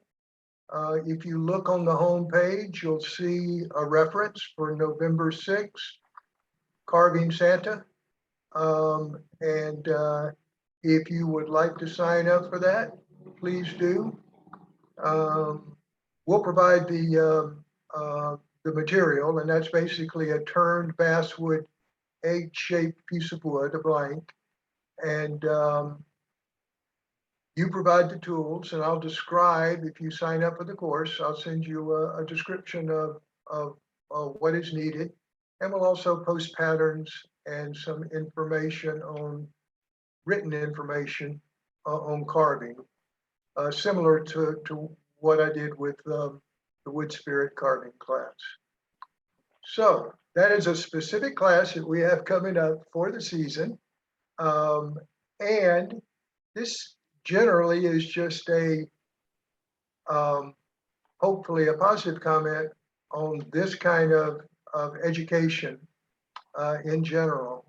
If you look on the home page, you'll see a reference for November 6th, Carving Santa. And if you would like to sign up for that, please do. We'll provide the material, and that's basically a turned basswood egg-shaped piece of wood, a blank. And you provide the tools, and I'll describe, if you sign up for the course, I'll send you a description of what is needed. And we'll also post patterns and some information written information on carving, similar to what I did with the wood spirit carving class. So that is a specific class that we have coming up for the season. And this generally is just hopefully a positive comment on this kind of education in general.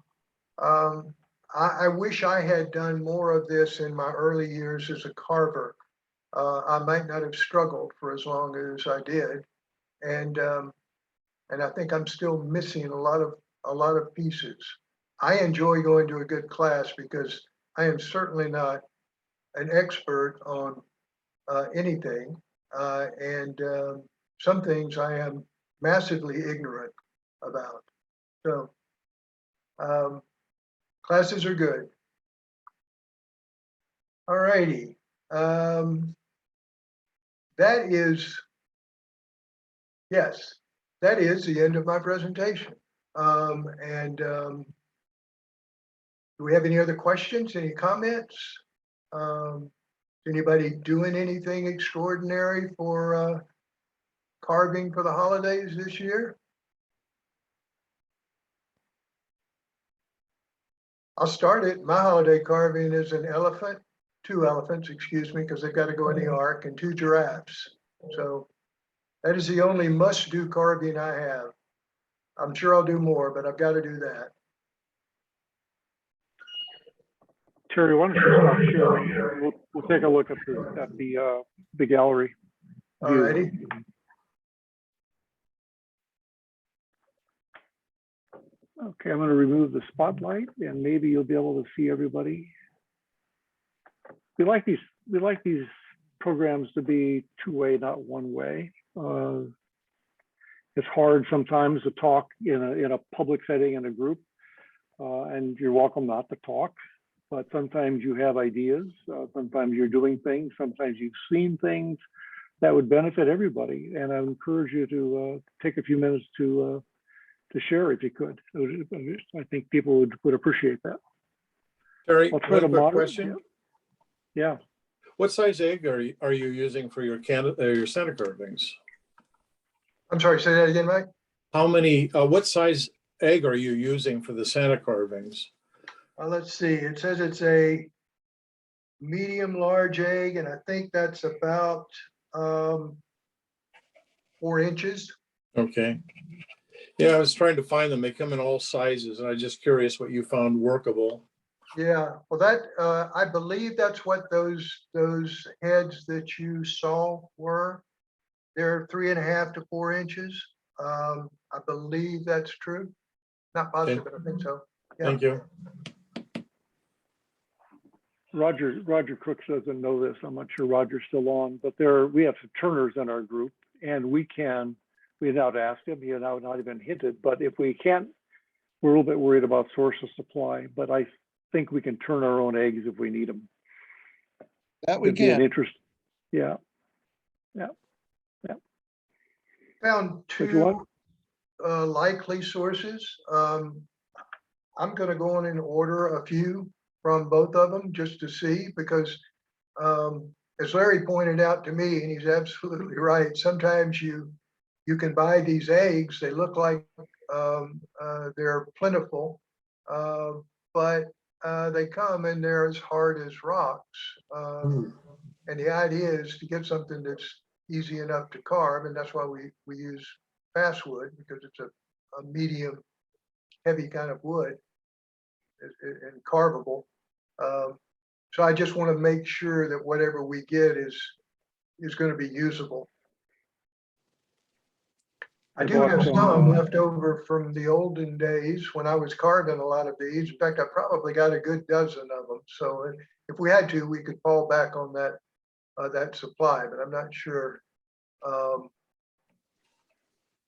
I wish I had done more of this in my early years as a carver. I might not have struggled for as long as I did, and I think I'm still missing a lot of pieces. I enjoy going to a good class because I am certainly not an expert on anything, and some things I am massively ignorant about. So classes are good. All righty. That is yes, that is the end of my presentation. Do we have any other questions, any comments? Anybody doing anything extraordinary for carving for the holidays this year? I'll start it. My holiday carving is an elephant, 2 elephants, excuse me, because they've got to go in the ark, and 2 giraffes. So that is the only must-do carving I have. I'm sure I'll do more, but I've got to do that. Terry, why don't you stop sharing? We'll take a look at the gallery. All righty. Okay, I'm going to remove the spotlight, and maybe you'll be able to see everybody. We like these programs to be 2-way, not 1-way. It's hard sometimes to talk in a public setting in a group, and you're welcome not to talk. But sometimes you have ideas. Sometimes you're doing things. Sometimes you've seen things that would benefit everybody. And I encourage you to take a few minutes to share if you could. I think people would appreciate that. Terry, I'll try one to quick moderate. question. Yeah. What size egg are you using for your Santa carvings? I'm sorry, say that again, Mike? How many, what size egg are you using for the Santa carvings? Let's see, it says it's a medium large egg, and I think that's about 4 inches. Okay. Yeah, I was trying to find them. They come in all sizes, and I'm just curious what you found workable. Yeah, well, that I believe that's what those heads that you saw were. They're 3.5 to 4 inches. I believe that's true. Not positive, but I think so. Yeah. Thank you. Roger Crooks doesn't know this. I'm not sure Roger's still on, but we have some turners in our group, and we had not asked him, he had not even hinted, but if we can't, we're a little bit worried about source of supply, but I think we can turn our own eggs if we need them. That we It'd be an can. interest. Yeah. Found If you want. 2 likely sources. I'm gonna go on and order a few from both of them just to see, because as Larry pointed out to me, and he's absolutely right, sometimes you can buy these eggs, they look like they're plentiful, but they come and they're as hard as rocks. And the idea is to get something that's easy enough to carve, and that's why we use basswood, because it's a medium heavy kind of wood and carvable. So I just want to make sure that whatever we get is going to be usable. I do have some left over from the olden days when I was carving a lot of these. In fact, I probably got a good dozen of them. So if we had to, we could fall back on that supply, but I'm not sure.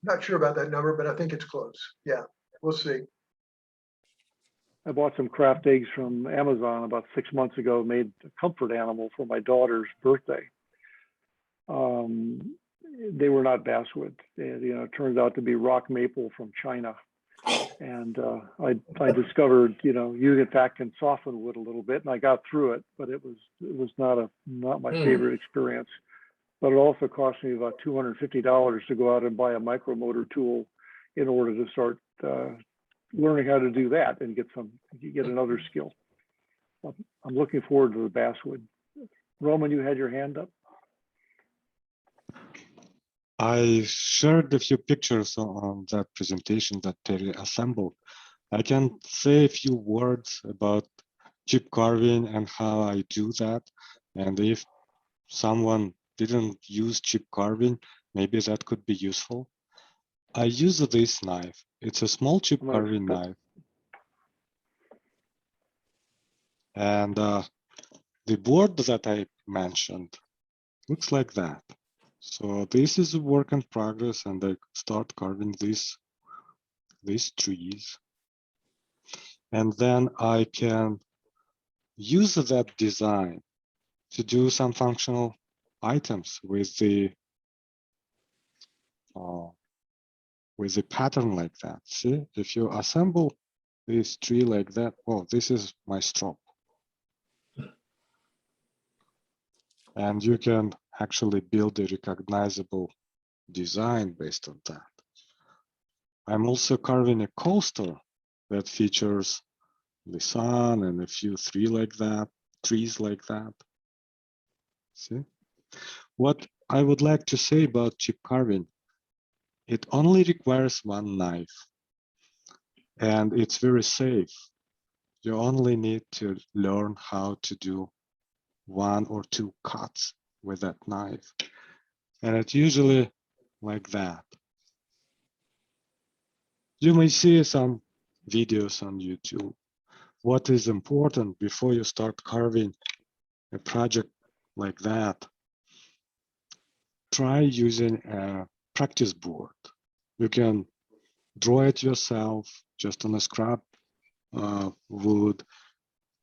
Not sure about that number, but I think it's close. Yeah, we'll see. I bought some craft eggs from Amazon about 6 months ago, made a comfort animal for my daughter's birthday. They were not basswood. It turned out to be rock maple from China. And I discovered, you in fact can soften wood a little bit, and I got through it, but it was not my favorite experience. But it also cost me about $250 to go out and buy a micromotor tool in order to start learning how to do that and get another skill. I'm looking forward to the basswood. Roman, you had your hand up. I shared a few pictures on that presentation that Terry assembled. I can say a few words about chip carving and how I do that. And if someone didn't use chip carving, maybe that could be useful. I use this knife. It's a small chip carving knife. And the board that I mentioned looks like that. So this is a work in progress, and I start carving these trees. And then I can use that design to do some functional items with the with a pattern like that. See, if you assemble this tree like that, oh, this is my strop. And you can actually build a recognizable design based on that. I'm also carving a coaster that features the sun and a few trees like that. See? What I would like to say about chip carving, it only requires one knife and it's very safe. You only need to learn how to do 1 or 2 cuts with that knife. And it's usually like that. You may see some videos on YouTube. What is important before you start carving a project like that, try using a practice board. You can draw it yourself just on a scrap wood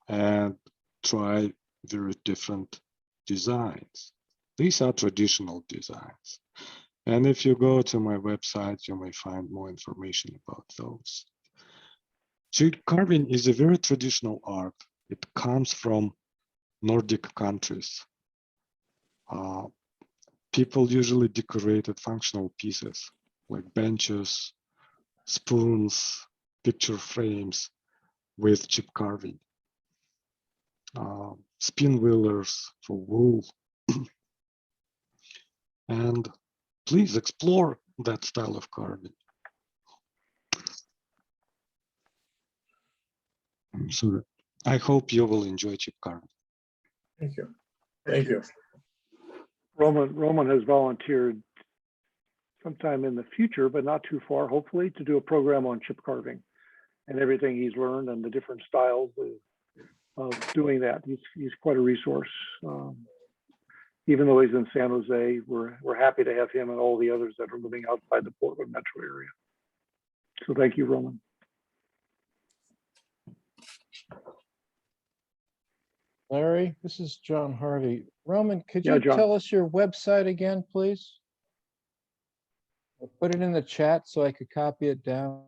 and try very different designs. These are traditional designs. And if you go to my website, you may find more information about those. Chip carving is a very traditional art. It comes from Nordic countries. People usually decorated functional pieces like benches, spoons, picture frames with chip carving, spin wheelers for wool. And please explore that style of carving. So I hope you will enjoy chip carving. Thank you. Thank you. Roman has volunteered sometime in the future, but not too far, hopefully, to do a program on chip carving and everything he's learned and the different styles of doing that. He's quite a resource. Even though he's in San Jose, we're happy to have him and all the others that are living outside the Portland metro area. So thank you, Roman. Larry, this is John Harvey. Roman, could Yeah, you John. tell us your website again, please? I'll put it in the chat so I could copy it down.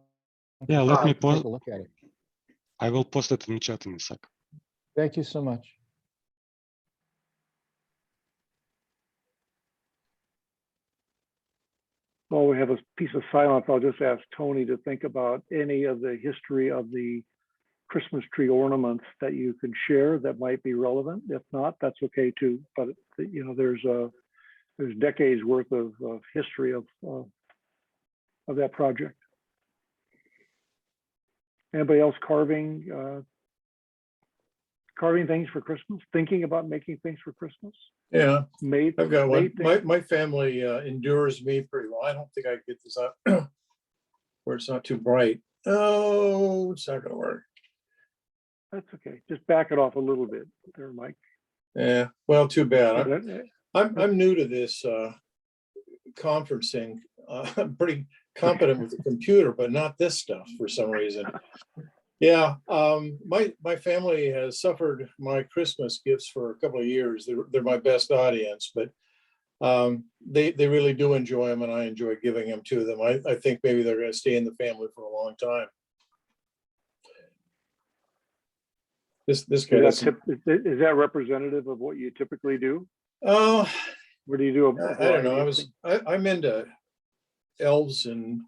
Yeah, let me Take post. a look at it. I will post it in the chat in a second. Thank you so much. While we have a piece of silence, I'll just ask Tony to think about any of the history of the Christmas tree ornaments that you can share that might be relevant. If not, that's okay too. But you know, there's decades worth of history of that project. Anybody else carving things for Christmas? Thinking about making things for Christmas? Yeah, Made. I've got one. made things? My family endures me pretty well. I don't think I can get this up where it's not too bright. Oh, it's not gonna work. That's okay. Just back it off a little bit there, Mike. Yeah, well, too bad. Okay. I'm new to this conferencing. I'm pretty competent with the computer, but not this stuff for some reason. Yeah, my family has suffered my Christmas gifts for a couple of years. They're my best audience, but they really do enjoy them, and I enjoy giving them to them. I think maybe they're going to stay in the family for a long time. This guy doesn't. Is that representative of what you typically do? Oh, Or do you do a I don't know. variety of things? I'm into elves and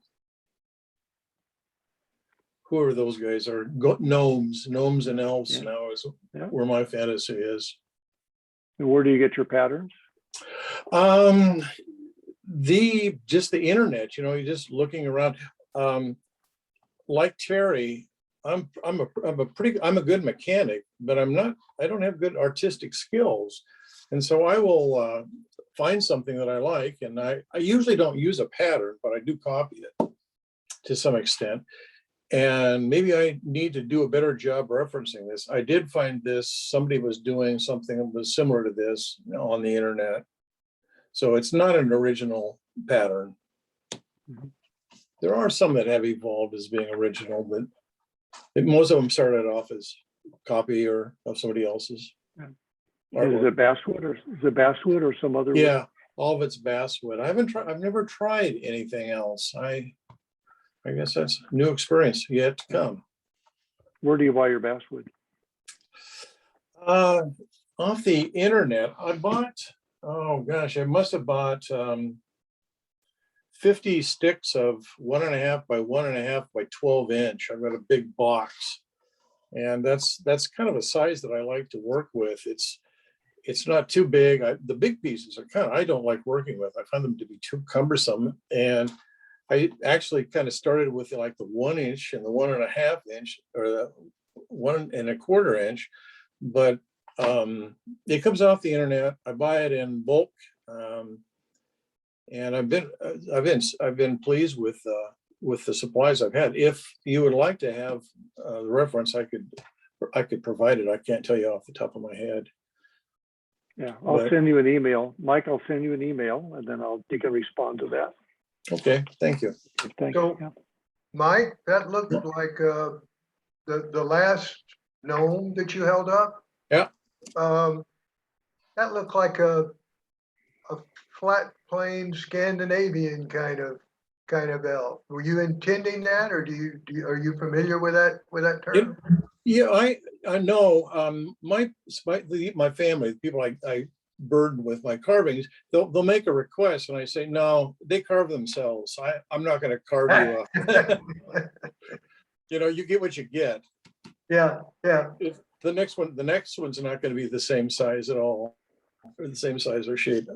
who are those guys? Are gnomes and elves Yeah. now is Yeah. where my fantasy is. And where do you get your patterns? Just the internet, you know, you're just looking around. Like Terry, I'm a good mechanic, but I don't have good artistic skills. And so I will find something that I like, and I usually don't use a pattern, but I do copy it to some extent. And maybe I need to do a better job referencing this. I did find this, somebody was doing something that was similar to this on the internet. So it's not an original pattern. Mhm. There are some that have evolved as being original, but most of them started off as copy or of somebody else's. Yeah. artwork. Is it basswood or some other wood? Yeah, all of it's basswood. I've never tried anything else. I guess that's new experience yet to come. Where do you buy your basswood? Off the internet, I bought, oh gosh, I must have bought 50 sticks of 1.5 by 1.5 by 12 inch. I've got a big box. And that's kind of a size that I like to work with. It's not too big. The big pieces are I don't like working with. I find them to be too cumbersome. And I actually kind of started with like the 1 inch and the 1.5 inch, or the 1.25 inch, but it comes off the internet. I buy it in bulk, and I've been pleased with the supplies I've had. If you would like to have the reference, I could provide it. I can't tell you off the top of my head. Yeah, I'll send you an email. Mike, I'll send you an email and then you can respond to that. Okay, thank you. Thank So- you. Yeah. Mike, that looked like the last gnome that you held up. Yeah. That looked like a flat plane Scandinavian kind of elf. Were you intending that, or are you familiar with that term? Yeah, I know. My family, the people I burden with my carvings, they'll make a request, and I say no. They carve themselves. I'm not going to carve you up. You get what you get. Yeah. If the next one's not going to be the same size at all, or the same size or shape.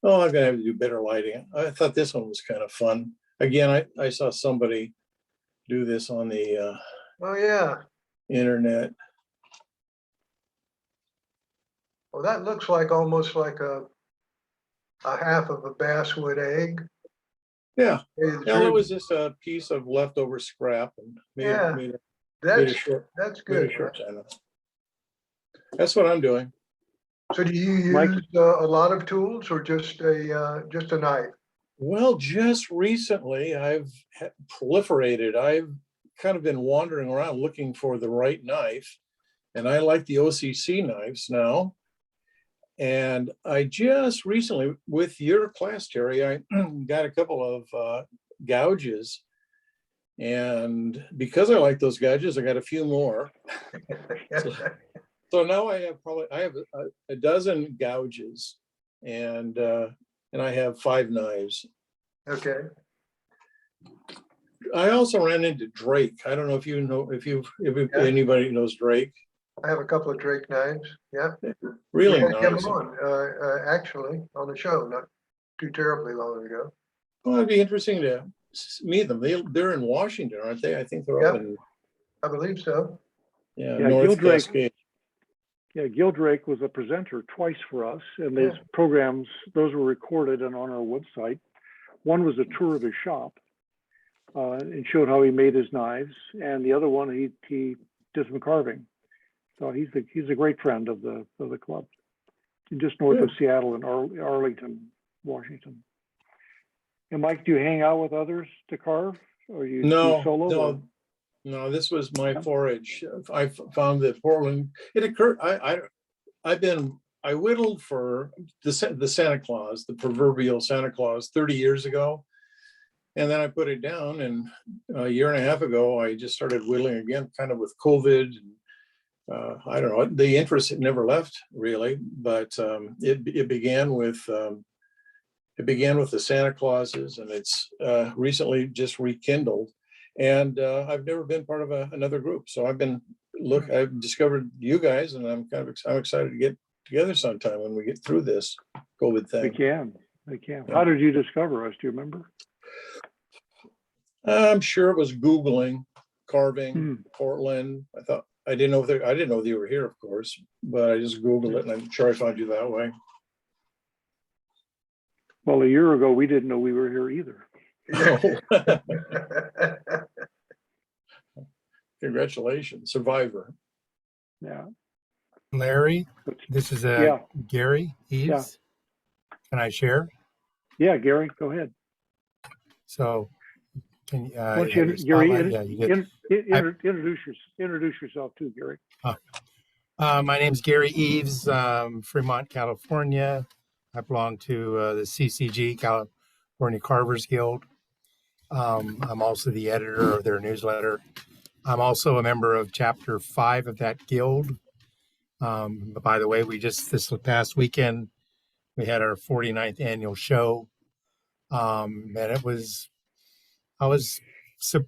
Oh, I'm going to have to do better lighting. I thought this one was kind of fun. Again, I saw somebody do this on the Oh yeah. internet. Well, that looks like almost like a half of a basswood egg. Yeah. Tell you the Yeah, it truth. was just a piece of leftover scrap and Yeah. made a That's short, that's made a good. short channel. That's what I'm doing. So do you Mike? use a lot of tools or just a knife? Well, just recently I've proliferated. I've kind of been wandering around looking for the right knife, and I like the OCC knives now. And I just recently, with your class, Terry, I got a couple of gouges. And because I like those gouges, I got a few more. So now I have a dozen gouges, and I have 5 knives. Okay. I also ran into Drake. I don't know if Yeah. anybody knows Drake. I have a couple of Drake knives. Yeah. Really We had him nice. on, actually, on the show not too terribly long ago. Well, it'd be interesting to meet them. They're in Washington, aren't they? I think they're up in I believe so. Yeah, North Gil Drake. Cascade. Yeah, Gil Drake was a presenter twice for us, and his programs, those were recorded and on our website. One was a tour of his shop and showed how he made his knives, and the other one he did some carving. So he's a great friend of the club, just north of Seattle in Arlington, Washington. And Mike, do you hang out with others to carve, or you do solo? Or? No. This was my forage. I found that Portland. It occurred. I whittled for the Santa Claus, the proverbial Santa Claus, 30 years ago, and then I put it down. And a year and a half ago, I just started whittling again, kind of with COVID. I don't know. The interest had never left really, but it began with the Santa Clauses, and it's recently just rekindled. And I've never been part of another group, so I've discovered you guys, and I'm excited to get together sometime when we get through this COVID thing. They can. How did you discover us? Do you remember? I'm sure it was Googling carving Portland. I didn't know they were here, of course, but I just Googled it, and I'm sure I found you that way. Well, a year ago, we didn't know we were here either. Congratulations, survivor. Yeah. Larry, this is Gary Eves. Yeah. Can I share? Yeah, Gary, go ahead. So, can Why don't you, Gary, introduce yourself too, Gary. My name is Gary Eves, Fremont, California. I belong to the CCG, California Carvers Guild. I'm also the editor of their newsletter. I'm also a member of Chapter 5 of that guild. But by the way, this past weekend, we had our 49th annual show. And I was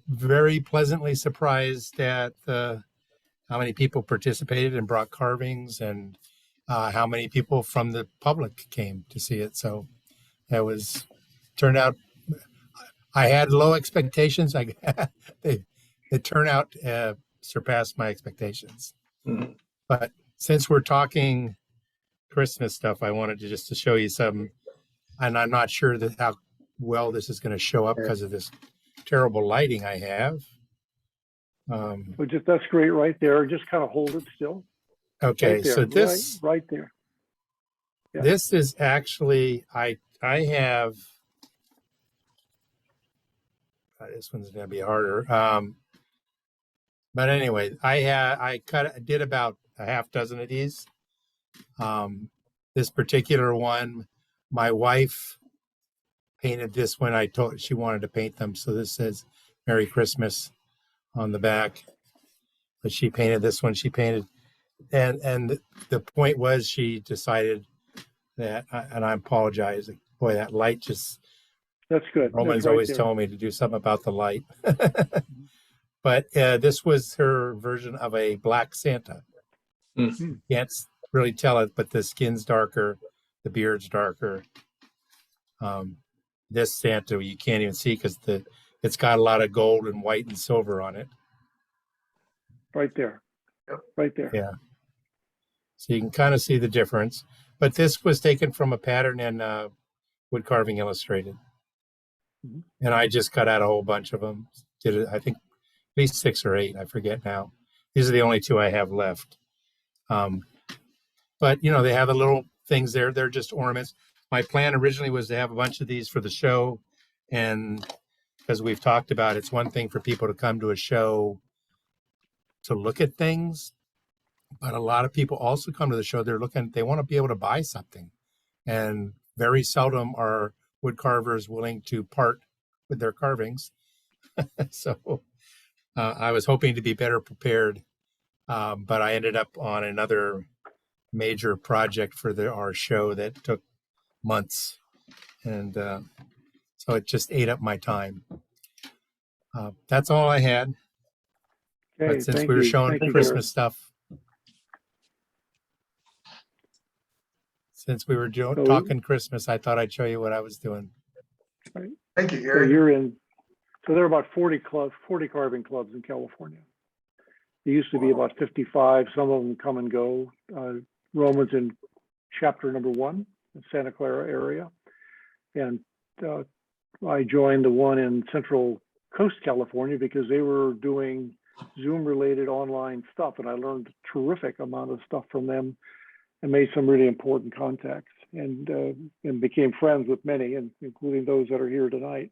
very pleasantly surprised at how many people participated and brought carvings, and how many people from the public came to see it. So turned out, I had low expectations. The turnout surpassed my expectations. Mhm. But since we're talking Christmas stuff, I wanted to show you some, and I'm not sure that how well this is going to show up because of this terrible lighting I have. So that's great right there. Just kind of hold it still. Okay, Right there, so this right there. Yeah. This is actually I have. This one's going to be harder. But anyway, I did about a half dozen of these. This particular one, my wife painted this one. I told she wanted to paint them, so this says "Merry Christmas" on the back. But she painted this one. She painted, and the point was she decided that, and I apologize. Boy, that light just. That's good. Roman's That's right always there. telling me to do something about the light. But this was her version of a black Santa. Mm. Can't really tell it, but the skin's darker, the beard's darker. This Santa you can't even see because it's got a lot of gold and white and silver on it. Right there. Yep. Right there. Yeah. So you can kind of see the difference. But this was taken from a pattern in Wood Carving Illustrated. Mhm. And I just cut out a whole bunch of them. Did it, I think, at least 6 or 8. I forget now. These are the only 2 I have left. But they have the little things there. They're just ornaments. My plan originally was to have a bunch of these for the show, and because we've talked about, it's one thing for people to come to a show to look at things, but a lot of people also come to the show. They want to be able to buy something, and very seldom are wood carvers willing to part with their carvings. So I was hoping to be better prepared, but I ended up on another major project for our show that took months, and so it just ate up my time. That's all I had. Okay, But since thank we were you. showing Thank you, Christmas stuff, since we were talking Christmas, I thought I'd show you what I was doing. Thank you, So Gary. there are about 40 carving clubs in California. There used to be about 55. Some of them come and go. Roman's in chapter number 1, the Santa Clara area. And I joined the one in Central Coast, California, because they were doing Zoom-related online stuff. And I learned a terrific amount of stuff from them and made some really important contacts, and became friends with many, and including those that are here tonight.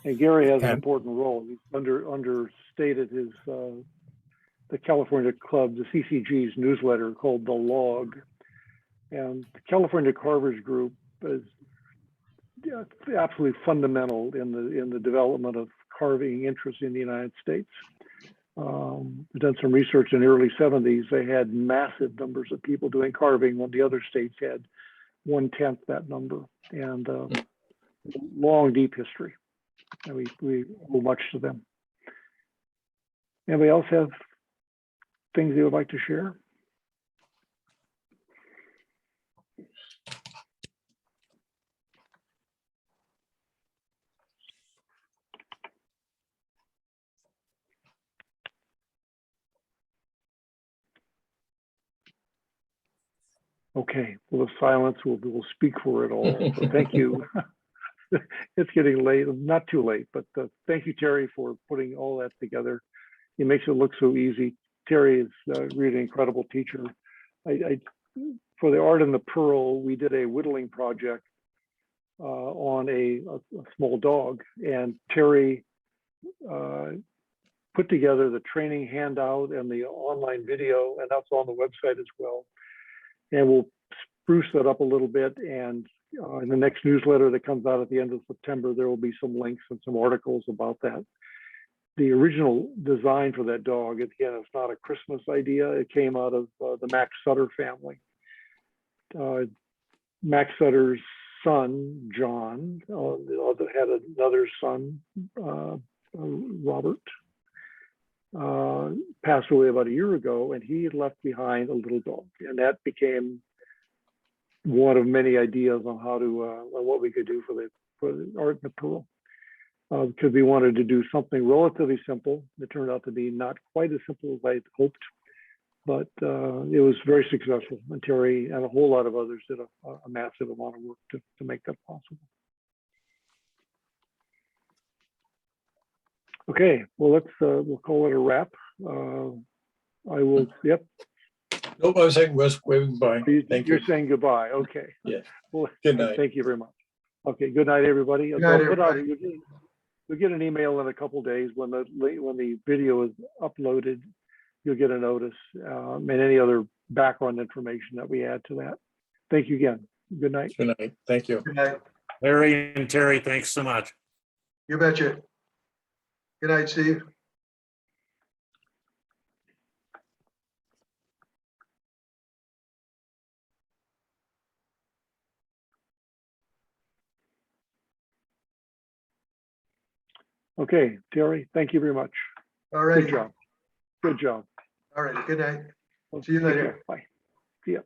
And Gary has an important role. He's understated his the California Club, the CCG's newsletter called The Log. And the California Carvers Group is absolutely fundamental in the development of carving interest in the United States. We've done some research in the early 70s. They had massive numbers of people doing carving when the other states had 1/10 that number, and long, deep history. And we owe much to them. Anybody else have things they would like to share? Okay, well, the silence will speak for it all. So thank you. It's getting late, not too late, but thank you, Terry, for putting all that together. It makes it look so easy. Terry is really an incredible teacher. For the Art and the Pearl, we did a whittling project on a small dog, and Terry put together the training handout and the online video, and that's on the website as well. And we'll spruce that up a little bit and In the next newsletter that comes out at the end of September, there will be some links and some articles about that. The original design for that dog, again, it's not a Christmas idea. It came out of the Max Sutter family. Max Sutter's son, John, had another son, Robert, passed away about a year ago, and he had left behind a little dog, and that became one of many ideas on how to on what we could do for the Art and the Pearl, because we wanted to do something relatively simple. It turned out to be not quite as simple as I hoped, but it was very successful. And Terry and a whole lot of others did a massive amount of work to make that possible. Okay, well, we'll call it a wrap. I will, yep. Nope, I was waving by. Thank you. You're saying goodbye, okay. Yeah. Well, Good night. thank you very much. Okay, good night, everybody. Good night, You'll everybody. get an email in a couple days when the video is uploaded. You'll get a notice and any other background information that we add to that. Thank you again. Good night. Good night. Thank you. Good night. Larry and Terry, thanks so much. You betcha. Good night, Steve. Okay, Terry, thank you very much. All right. Good job. Good job. All right. Good night. Well, See you take later. care. Bye. See ya.